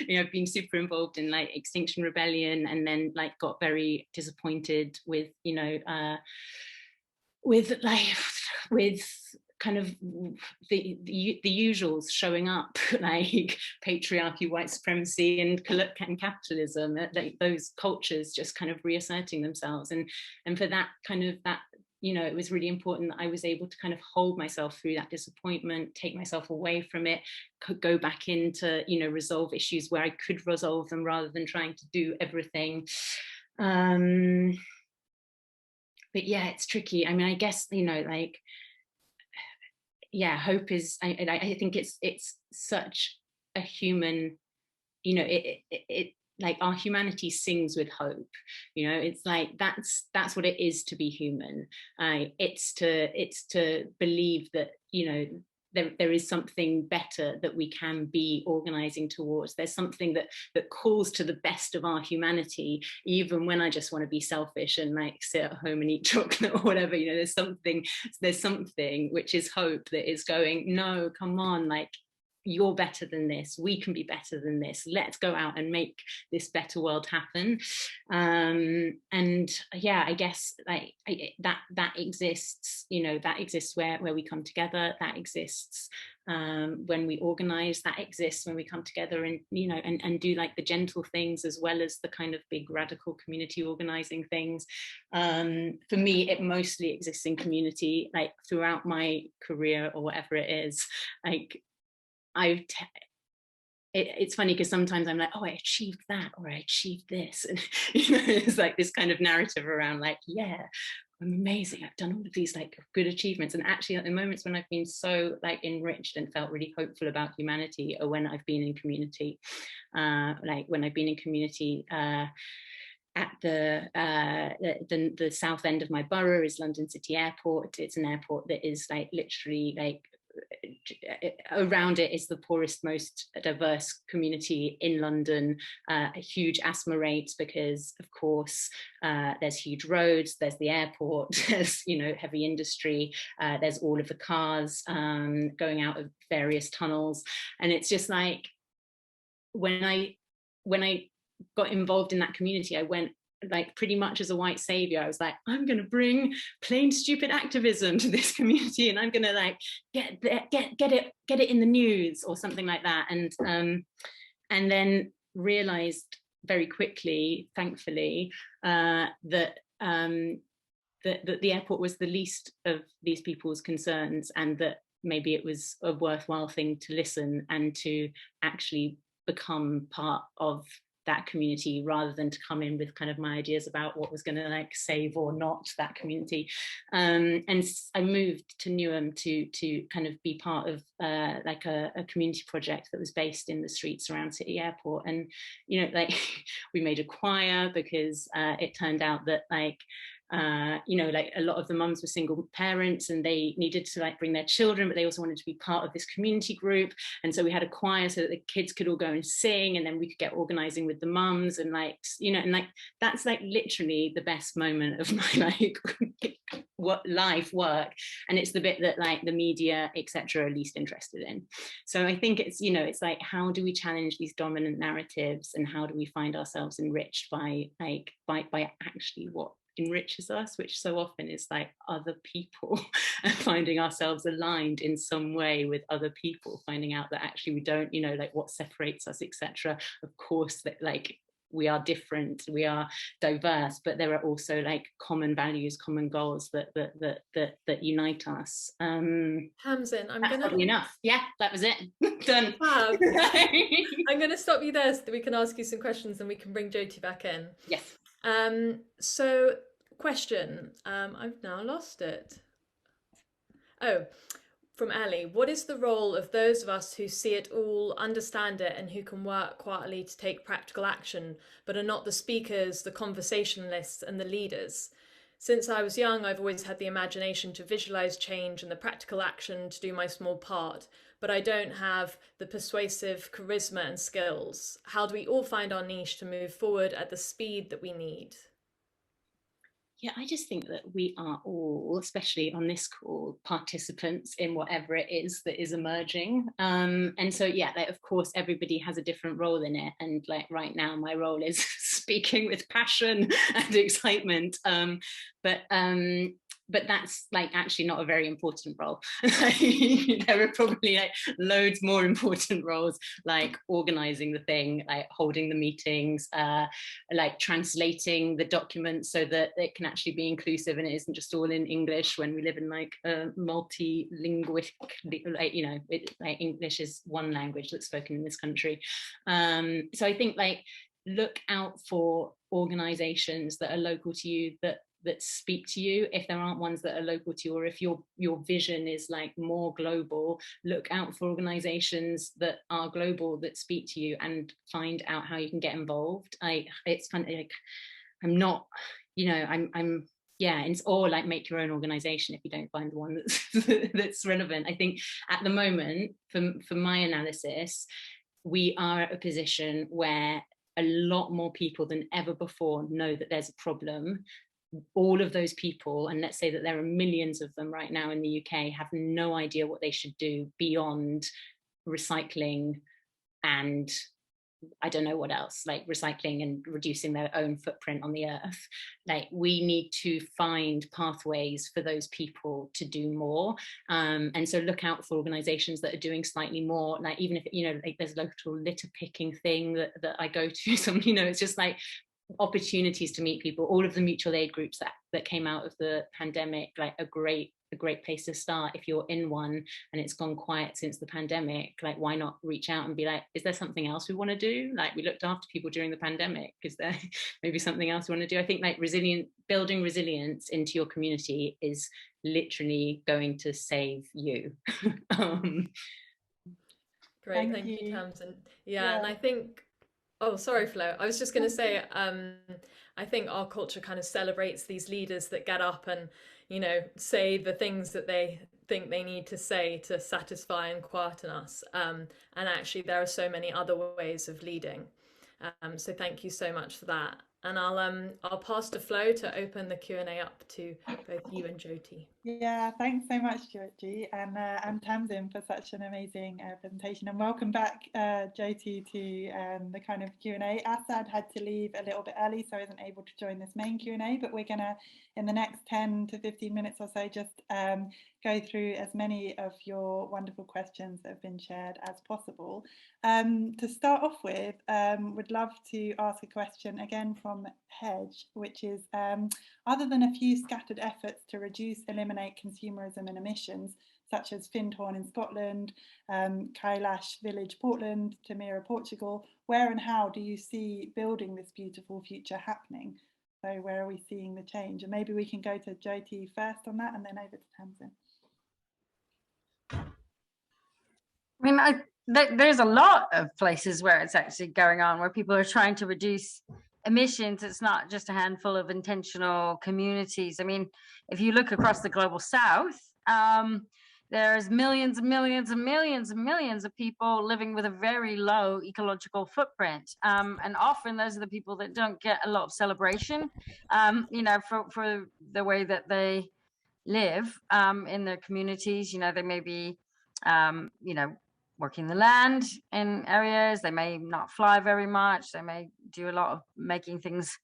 you know, I've been super involved in like Extinction Rebellion, and then like got very disappointed with, you know, with kind of the usuals showing up, like patriarchy, white supremacy, and capitalism, like those cultures just kind of reasserting themselves. And for that kind of that, you know, it was really important that I was able to kind of hold myself through that disappointment, take myself away from it, could go back into, you know, resolve issues where I could resolve them rather than trying to do everything. But yeah, it's tricky. I mean, I guess, you know, like, yeah, hope is, I think it's such a human, you know, it like our humanity sings with hope, you know. It's like that's what it is to be human. It's to believe that, you know, there is something better that we can be organizing towards. There's something that calls to the best of our humanity, even when I just want to be selfish and like sit at home and eat chocolate or whatever, you know. There's something which is hope that is going, no, come on, like, you're better than this, we can be better than this, let's go out and make this better world happen. And yeah, I guess like that exists, you know, that exists where we come together, that exists when we organize, that exists when we come together and, you know, and do like the gentle things as well as the kind of big radical community organizing things. For me, it mostly exists in community, like throughout my career or whatever it is. Like, it's funny because sometimes I'm like, oh, I achieved that, or I achieved this, and you know, it's like this kind of narrative around like, yeah, I'm amazing, I've done all of these like good achievements. And actually, at the moments when I've been so like enriched and felt really hopeful about humanity, or when I've been in community, like when I've been in community. At the south end of my borough is London City Airport. It's an airport that is like literally like, around it is the poorest, most diverse community in London, huge asthma rates because of course there's huge roads, there's the airport, there's, you know, heavy industry, there's all of the cars going out of various tunnels. And it's just like, when I got involved in that community, I went like pretty much as a white savior. I was like, I'm going to bring plain stupid activism to this community, and I'm going to like get it in the news or something like that. And then realized very quickly, thankfully, that the airport was the least of these people's concerns, and that maybe it was a worthwhile thing to listen and to actually become part of that community, rather than to come in with kind of my ideas about what was going to like save or not that community. And I moved to Newham to kind of be part of like a community project that was based in the streets around City Airport. And, you know, like we made a choir because it turned out that like you know, like a lot of the mums were single parents and they needed to like bring their children, but they also wanted to be part of this community group. And so we had a choir so that the kids could all go and sing, and then we could get organizing with the mums, and like, you know, and like that's like literally the best moment of my like what life work. And it's the bit that like the media, etc., are least interested in. So I think it's, you know, it's like, how do we challenge these dominant narratives, and how do we find ourselves enriched by like by actually what enriches us, which so often is like other people, and finding ourselves aligned in some way with other people, finding out that actually we don't, you know, like what separates us, etc. Of course, that like we are different, we are diverse, but there are also like common values, common goals that unite us. Tamzin, I'm gonna probably enough. Yeah, that was it. Done. I'm gonna stop you there so that we can ask you some questions, and we can bring Jyoti back in. Yes. So question, I've now lost it. Oh, from Ellie, what is the role of those of us who see it all, understand it, and who can work quietly to take practical action, but are not the speakers, the conversationalists, and the leaders? Since I was young, I've always had the imagination to visualize change and the practical action to do my small part, but I don't have the persuasive charisma and skills. How do we all find our niche to move forward at the speed that we need? Yeah, I just think that we are all, especially on this call, participants in whatever it is that is emerging. And so, yeah, like, of course, everybody has a different role in it. And like right now, my role is speaking with passion and excitement. But that's like actually not a very important role. There are probably like loads more important roles, like organizing the thing, like holding the meetings, like translating the documents so that it can actually be inclusive and it isn't just all in English when we live in like a multilingual, like, you know, like English is one language that's spoken in this country. So I think like look out for organizations that are local to you, that speak to you. If there aren't ones that are local to you, or if your vision is like more global, look out for organizations that are global that speak to you and find out how you can get involved. It's fun. Like, I'm not, you know, I'm yeah, and it's all like make your own organization if you don't find one that's relevant. I think at the moment, for my analysis, we are at a position where a lot more people than ever before know that there's a problem. All of those people, and let's say that there are millions of them right now in the UK, have no idea what they should do beyond recycling and I don't know what else, like recycling and reducing their own footprint on the earth. Like we need to find pathways for those people to do more. And so look out for organizations that are doing slightly more, like even if, you know, like there's a local litter picking thing that I go to, some, you know, it's just like opportunities to meet people. All of the mutual aid groups that came out of the pandemic, like a great place to start. If you're in one and it's gone quiet since the pandemic, like why not reach out and be like, is there something else we want to do? Like we looked after people during the pandemic, is there maybe something else we want to do? I think like building resilience into your community is literally going to save you. Great, thank you, Tamsin. Yeah, and I think, oh, sorry, Flo. I was just going to say, I think our culture kind of celebrates these leaders that get up and, you know, say the things that they think they need to say to satisfy and quieten us. And actually, there are so many other ways of leading. So thank you so much for that. And I'll pass to Flo to open the Q&A up to both you and Jyoti. Yeah, thanks so much, Jyoti, and Tamzin for such an amazing presentation. And welcome back, Jyoti, to the kind of Q&A. Asad had to leave a little bit early, so isn't able to join this main Q&A, but we're going to, in the next 10 to 15 minutes or so, just go through as many of your wonderful questions that have been shared as possible. To start off with, would love to ask a question again from Hedge, which is, other than a few scattered efforts to reduce, eliminate consumerism and emissions, such as Findhorn in Scotland, Kailash Village, Portland, Tamira, Portugal, where and how do you see building this beautiful future happening? So where are we seeing the change? And maybe we can go to Jyoti first on that and then over to Tamsin. I mean, there's a lot of places where it's actually going on, where people are trying to reduce emissions, it's not just a handful of intentional communities. I mean, if you look across the global south, there's millions and millions and millions and millions of people living with a very low ecological footprint. And often those are the people that don't get a lot of celebration, for the way that they live in their communities. They may be, working the land in areas. They may not fly very much. They may do a lot of making things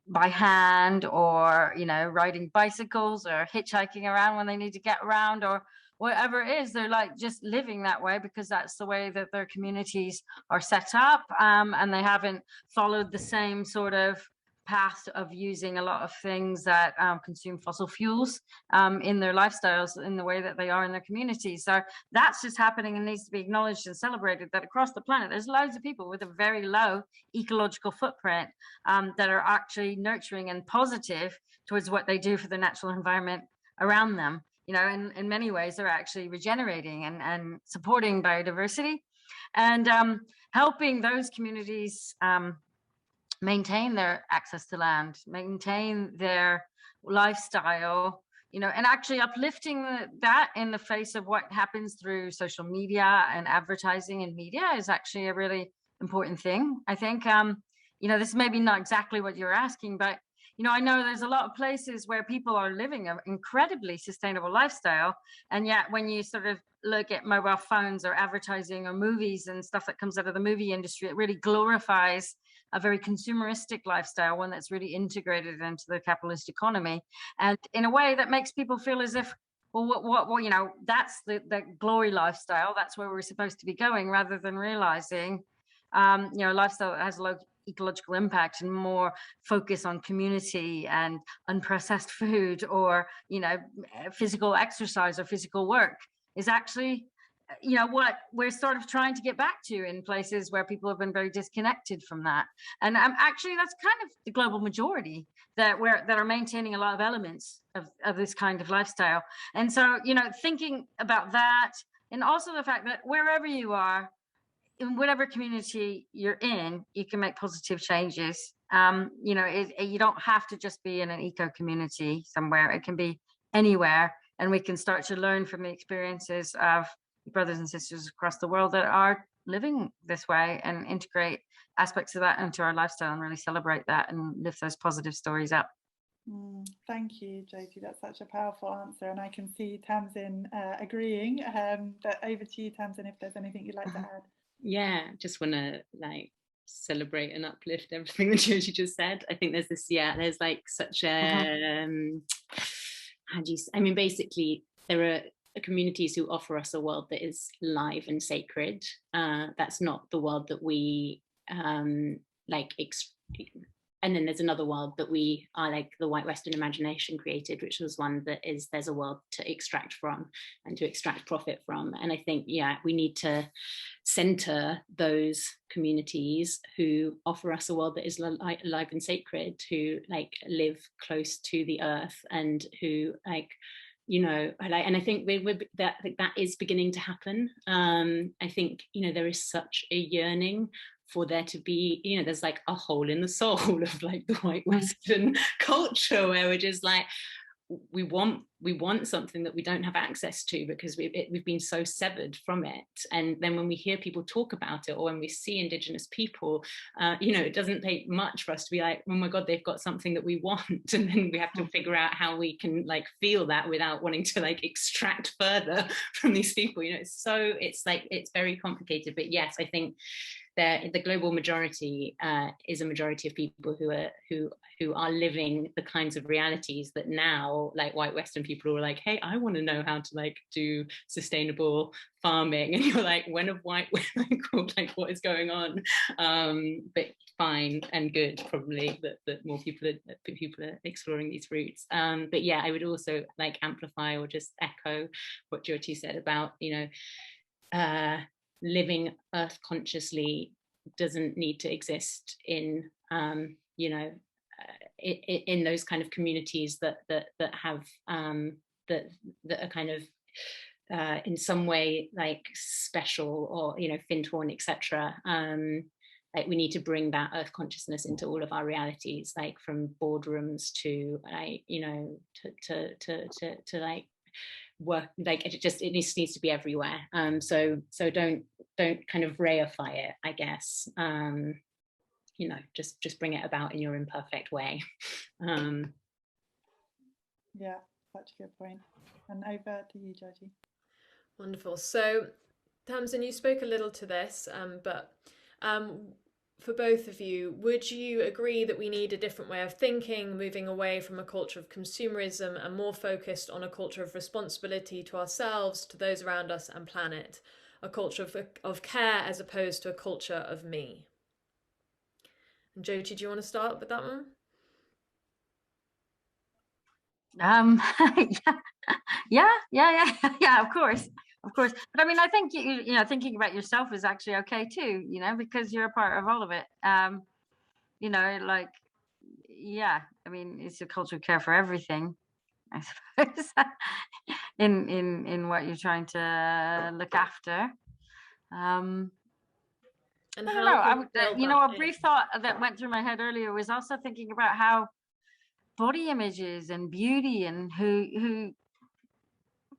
by hand, or, riding bicycles or hitchhiking around when they need to get around, or whatever it is. They're like just living that way because that's the way that their communities are set up. And they haven't followed the same sort of path of using a lot of things that consume fossil fuels in their lifestyles in the way that they are in their communities. So that's just happening and needs to be acknowledged and celebrated, that across the planet there's loads of people with a very low ecological footprint that are actually nurturing and positive towards what they do for the natural environment around them. In many ways they're actually regenerating and supporting biodiversity and helping those communities maintain their access to land, maintain their lifestyle, and actually uplifting that in the face of what happens through social media and advertising and media is actually a really important thing. I think, this may be not exactly what you're asking, but, I know there's a lot of places where people are living an incredibly sustainable lifestyle. And yet when you sort of look at mobile phones or advertising or movies and stuff that comes out of the movie industry, it really glorifies a very consumeristic lifestyle, one that's really integrated into the capitalist economy, and in a way that makes people feel as if, well, what that's the glory lifestyle, that's where we're supposed to be going, rather than realizing, a lifestyle that has low ecological impact and more focus on community and unprocessed food, or physical exercise or physical work is actually what we're sort of trying to get back to in places where people have been very disconnected from that. And actually that's kind of the global majority that are maintaining a lot of elements of this kind of lifestyle. And so thinking about that, and also the fact that wherever you are, in whatever community you're in, you can make positive changes. You don't have to just be in an eco community somewhere. It can be anywhere, and we can start to learn from the experiences of brothers and sisters across the world that are living this way, and integrate aspects of that into our lifestyle and really celebrate that and lift those positive stories up. Thank you, Jyoti. That's such a powerful answer, and I can see Tamzin agreeing. But over to you, Tamzin, if there's anything you'd like to add. Yeah, just want to celebrate and uplift everything that Jyoti just said. I think there's this, there's like such a, basically there are communities who offer us a world that is live and sacred. That's not the world that we and then there's another world that we are, like the white Western imagination created, which was one that is, there's a world to extract from and to extract profit from. And I think, we need to center those communities who offer us a world that is alive and sacred, who live close to the earth, and who and I think that is beginning to happen. I think, there is such a yearning for there to be, there's like a hole in the soul of the white Western culture, where we're just we want something that we don't have access to because we've been so severed from it. And then when we hear people talk about it, or when we see Indigenous people, it doesn't take much for us to be like, oh my God, they've got something that we want. And then we have to figure out how we can feel that without wanting to extract further from these people. It's very complicated. But yes, I think the global majority is a majority of people who are living the kinds of realities that now white Western people are like, hey, I want to know how to do sustainable farming, and you're like, when have white women called, what is going on? But fine and good, probably that more people are exploring these routes. But yeah, I would also amplify or just echo what Jyoti said about living earth consciously doesn't need to exist in in those kind of communities that have that are kind of in some way special, or fin torn, etc. like we need to bring that earth consciousness into all of our realities, like from boardrooms to like, you know, to like work, like it just needs to be everywhere. So don't kind of reify it, I guess. You know, just bring it about in your imperfect way. Yeah, such a good point. And over to you, Jyoti. Wonderful. So, Tamsin, you spoke a little to this, but for both of you, would you agree that we need a different way of thinking, moving away from a culture of consumerism and more focused on a culture of responsibility to ourselves, to those around us and planet, a culture of care as opposed to a culture of me? And Jyoti, do you want to start with that one? Yeah, of course. But I mean, I think you know, thinking about yourself is actually okay too, you know, because you're a part of all of it. You know, like, yeah, I mean, it's a culture of care for everything, I suppose, in what you're trying to look after. And I don't how know. can we build You know, that a brief thought that went through my head earlier was also thinking about how body images and beauty and who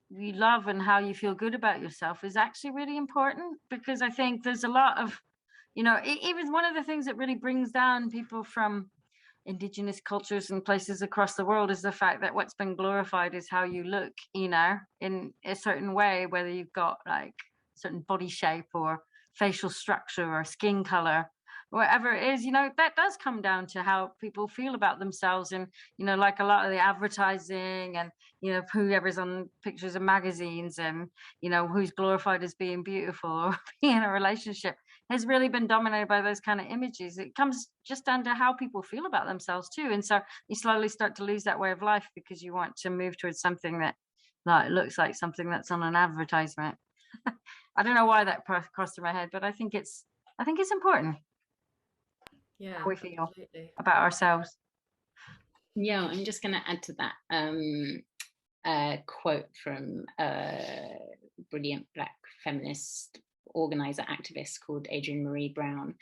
you love and how you feel good about yourself is actually really important, because I think there's a lot of, you know, even one of the things that really brings down people from indigenous cultures and places across the world is the fact that what's been glorified is how you look, you know, in a certain way, whether you've got like certain body shape or facial structure or skin color, whatever it is, you know, that does come down to how people feel about themselves. And, you know, like a lot of the advertising and, you know, whoever's on pictures of magazines and, you know, who's glorified as being beautiful or being in a relationship has really been dominated by those kind of images. It comes just down to how people feel about themselves too. And so you slowly start to lose that way of life because you want to move towards something that like looks like something that's on an advertisement. I don't know why that crossed through my head, but I think it's important. Yeah, How we feel absolutely. about ourselves. Yeah, I'm just going to add to that quote from a brilliant Black feminist organizer activist called Adrienne Maree Brown,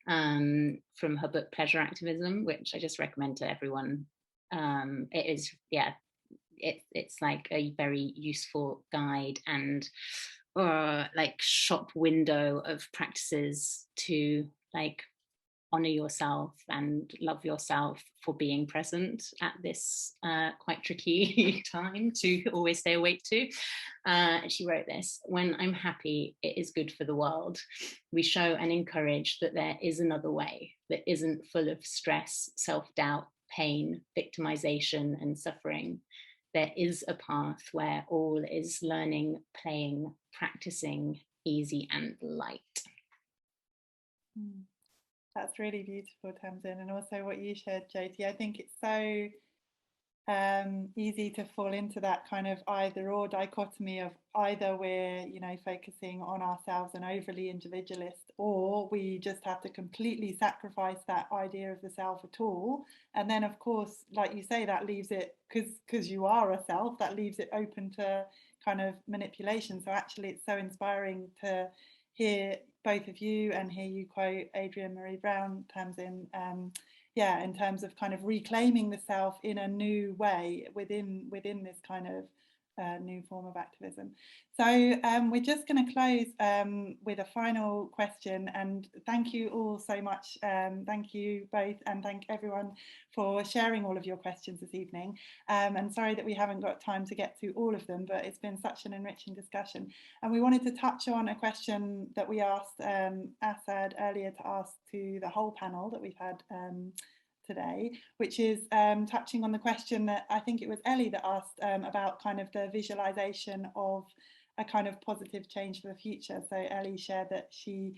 from her book Pleasure Activism, which I just recommend to everyone. It is, yeah, it's like a very useful guide and like shop window of practices to like honor yourself and love yourself for being present at this quite tricky time to always stay awake to. She wrote this: "When I'm happy, it is good for the world. We show and encourage that there is another way that isn't full of stress, self-doubt, pain, victimization, and suffering. There is a path where all is learning, playing, practicing, easy and light." That's really beautiful, Tamsin, and also what you shared, Jyoti. I think it's so easy to fall into that kind of either or dichotomy of either we're, you know, focusing on ourselves and overly individualist, or we just have to completely sacrifice that idea of the self at all. And then, of course, like you say, that leaves it, because you are a self, that leaves it open to kind of manipulation. So actually, it's so inspiring to hear both of you and hear you quote Adrienne Maree Brown, Tamsin, yeah, in terms of kind of reclaiming the self in a new way within this kind of new form of activism. So we're just going to close with a final question, and thank you all so much. Thank you both, and thank everyone for sharing all of your questions this evening. And sorry that we haven't got time to get to all of them, but it's been such an enriching discussion. And we wanted to touch on a question that we asked Asad earlier to ask to the whole panel that we've had today, which is touching on the question that I think it was Ellie that asked about kind of the visualization of a kind of positive change for the future. So Ellie shared that she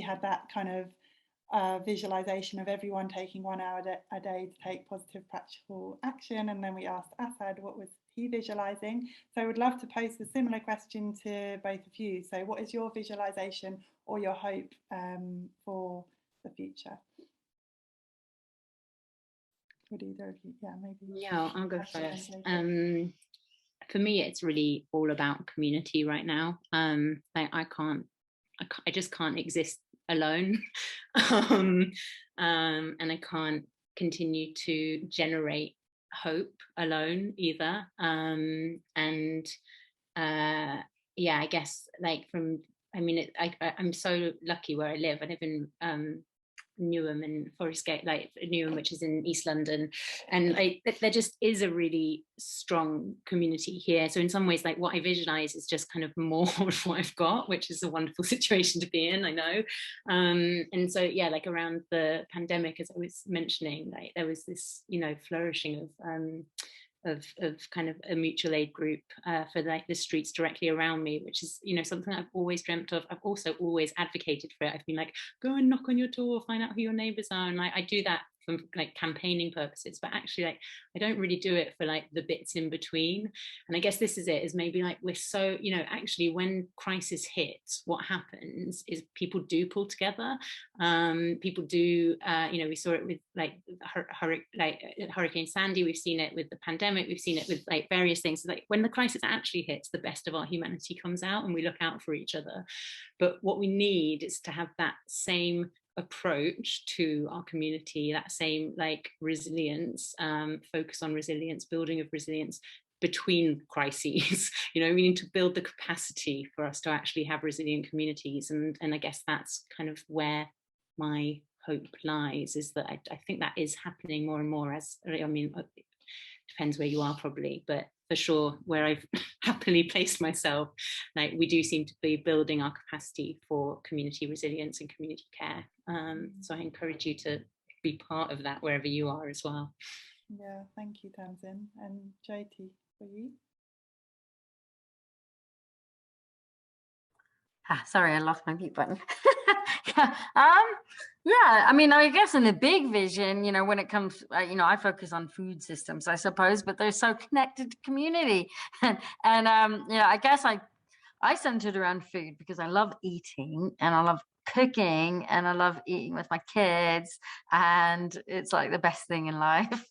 had that kind of visualization of everyone taking 1 hour a day to take positive practical action. And then we asked Asad what was he visualizing. So I would love to pose a similar question to both of you. So what is your visualization or your hope for the future? Would either of you? Yeah, maybe. Yeah, I'll go first. For me, it's really all about community right now. I just can't exist alone. And I can't continue to generate hope alone either. Yeah, I guess like I'm so lucky where I live. I live in Newham and Forest Gate, like Newham, which is in East London, and there just is a really strong community here. So in some ways, like what I visualize is just kind of more of what I've got, which is a wonderful situation to be in, I know. And so yeah, like around the pandemic, as I was mentioning, like there was this, you know, flourishing of kind of a mutual aid group for like the streets directly around me, which is, you know, something I've always dreamt of. I've also always advocated for it. I've been like, go and knock on your door, find out who your neighbors are, and like I do that for like campaigning purposes, but actually like I don't really do it for like the bits in between. And I guess this is it, is maybe like we're so, you know, actually when crisis hits, what happens is people do pull together. People do, you know, we saw it with like Hurricane Sandy, we've seen it with the pandemic, we've seen it with like various things. Like when the crisis actually hits, the best of our humanity comes out and we look out for each other. But what we need is to have that same approach to our community, that same like resilience, focus on resilience, building of resilience between crises. You know, we need to build the capacity for us to actually have resilient communities, and I guess that's kind of where my hope lies, is that I think that is happening more and more. As I mean, it depends where you are probably, but for sure where I've happily placed myself, like we do seem to be building our capacity for community resilience and community care. So I encourage you to be part of that wherever you are as well. Yeah, thank you, Tamsin. And Jyoti, for you? Sorry, I lost my mute button. Yeah, I mean, I guess in the big vision, you know, when it comes, you know, I focus on food systems, I suppose, but they're so connected to community. And yeah, I guess I centered around food because I love eating and I love cooking and I love eating with my kids, and it's like the best thing in life.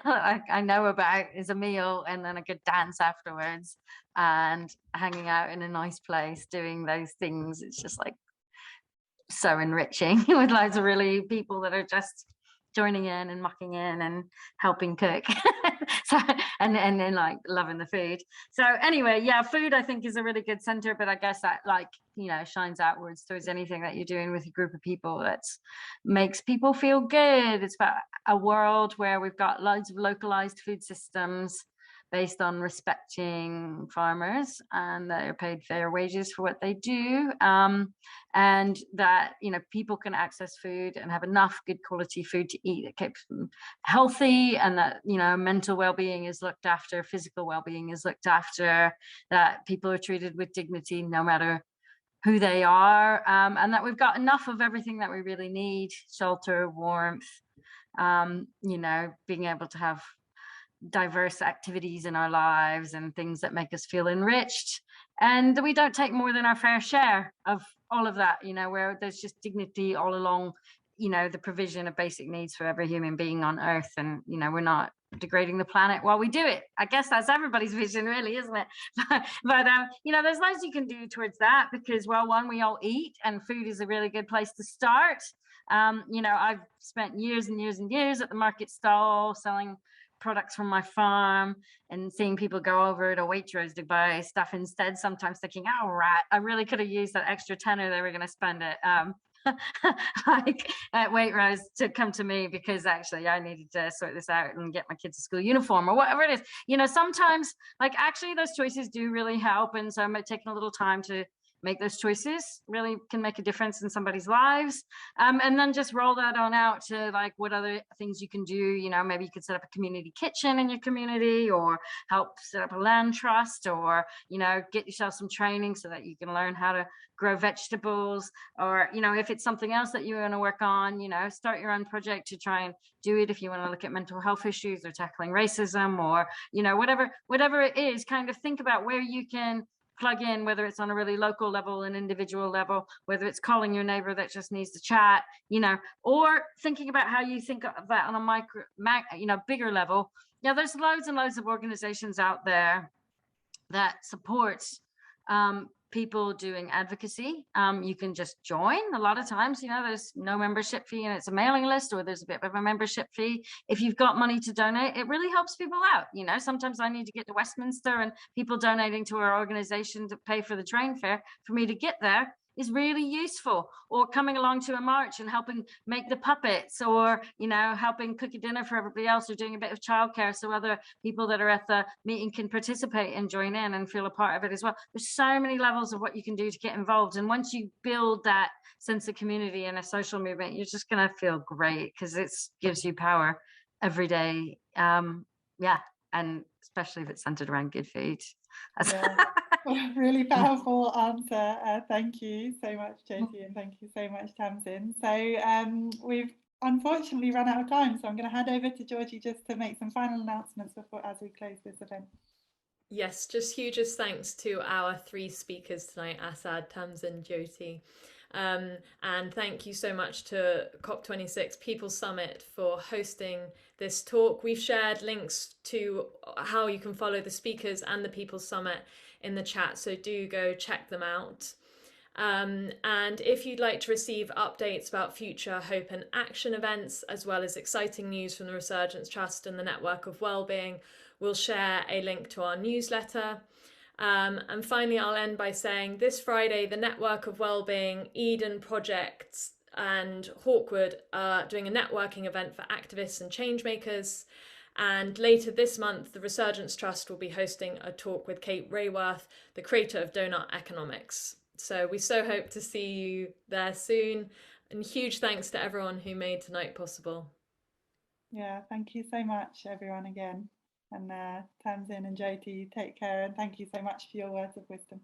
I know about is a meal and then a good dance afterwards and hanging out in a nice place doing those things. It's just like so enriching with loads of really people that are just joining in and mucking in and helping cook. So and then like loving the food. So anyway, yeah, food I think is a really good center, but I guess that like, you know, shines outwards towards anything that you're doing with a group of people that makes people feel good. It's about a world where we've got loads of localized food systems based on respecting farmers and they're paid fair wages for what they do, and that, you know, people can access food and have enough good quality food to eat that keeps them healthy, and that, you know, mental well-being is looked after, physical well-being is looked after, that people are treated with dignity no matter who they are, and that we've got enough of everything that we really need: shelter, warmth, you know, being able to have diverse activities in our lives and things that make us feel enriched, and we don't take more than our fair share of all of that, you know, where there's just dignity all along, you know, the provision of basic needs for every human being on earth, and, you know, we're not degrading the planet while we do it. I guess that's everybody's vision, really, isn't it? But you know, there's loads you can do towards that, because, well, one, we all eat, and food is a really good place to start. You know, I've spent years and years and years at the market stall selling products from my farm and seeing people go over to Waitrose to buy stuff instead, sometimes thinking, oh, right, I really could have used that extra tenner they were going to spend at like at Waitrose to come to me, because actually I needed to sort this out and get my kids a school uniform or whatever it is. You know, sometimes like actually those choices do really help, and so I'm taking a little time to make those choices really can make a difference in somebody's lives. And then just roll that on out to like what other things you can do. You know, maybe you could set up a community kitchen in your community, or help set up a land trust, or, you know, get yourself some training so that you can learn how to grow vegetables, or, you know, if it's something else that you want to work on, you know, start your own project to try and do it. If you want to look at mental health issues or tackling racism, or, you know, whatever it is, kind of think about where you can plug in, whether it's on a really local level, an individual level, whether it's calling your neighbor that just needs to chat, you know, or thinking about how you think of that on a bigger level. You know, there's loads and loads of organizations out there that support people doing advocacy. You can just join. A lot of times, you know, there's no membership fee and it's a mailing list, or there's a bit of a membership fee. If you've got money to donate, it really helps people out. You know, sometimes I need to get to Westminster, and people donating to our organization to pay for the train fare for me to get there is really useful. Or coming along to a march and helping make the puppets, or, you know, helping cook a dinner for everybody else, or doing a bit of childcare so other people that are at the meeting can participate and join in and feel a part of it as well. There's so many levels of what you can do to get involved, and once you build that sense of community and a social movement, you're just going to feel great, because it gives you power every day. Yeah, and especially if it's centered around good food. Yeah. Really powerful answer. Thank you so much, Jyoti, and thank you so much, Tamsin. So we've unfortunately run out of time, so I'm going to hand over to Jyoti just to make some final announcements as we close this event. Yes, just hugest thanks to our 3 speakers tonight, Asad, Tamzin, Jyoti. And thank you so much to COP26 People's Summit for hosting this talk. We've shared links to how you can follow the speakers and the People's Summit in the chat, so do go check them out. And if you'd like to receive updates about future Hope and Action events, as well as exciting news from the Resurgence Trust and the network of Wellbeing, we'll share a link to our newsletter. And finally, I'll end by saying this Friday, the network of Wellbeing, Eden Projects and Hawkwood are doing a networking event for activists and changemakers. And later this month, the Resurgence Trust will be hosting a talk with Kate Rayworth, the creator of Donut Economics. So we so hope to see you there soon. And huge thanks to everyone who made tonight possible. Yeah, thank you so much, everyone, again. And Tamsin and Jyoti, take care, and thank you so much for your words of wisdom.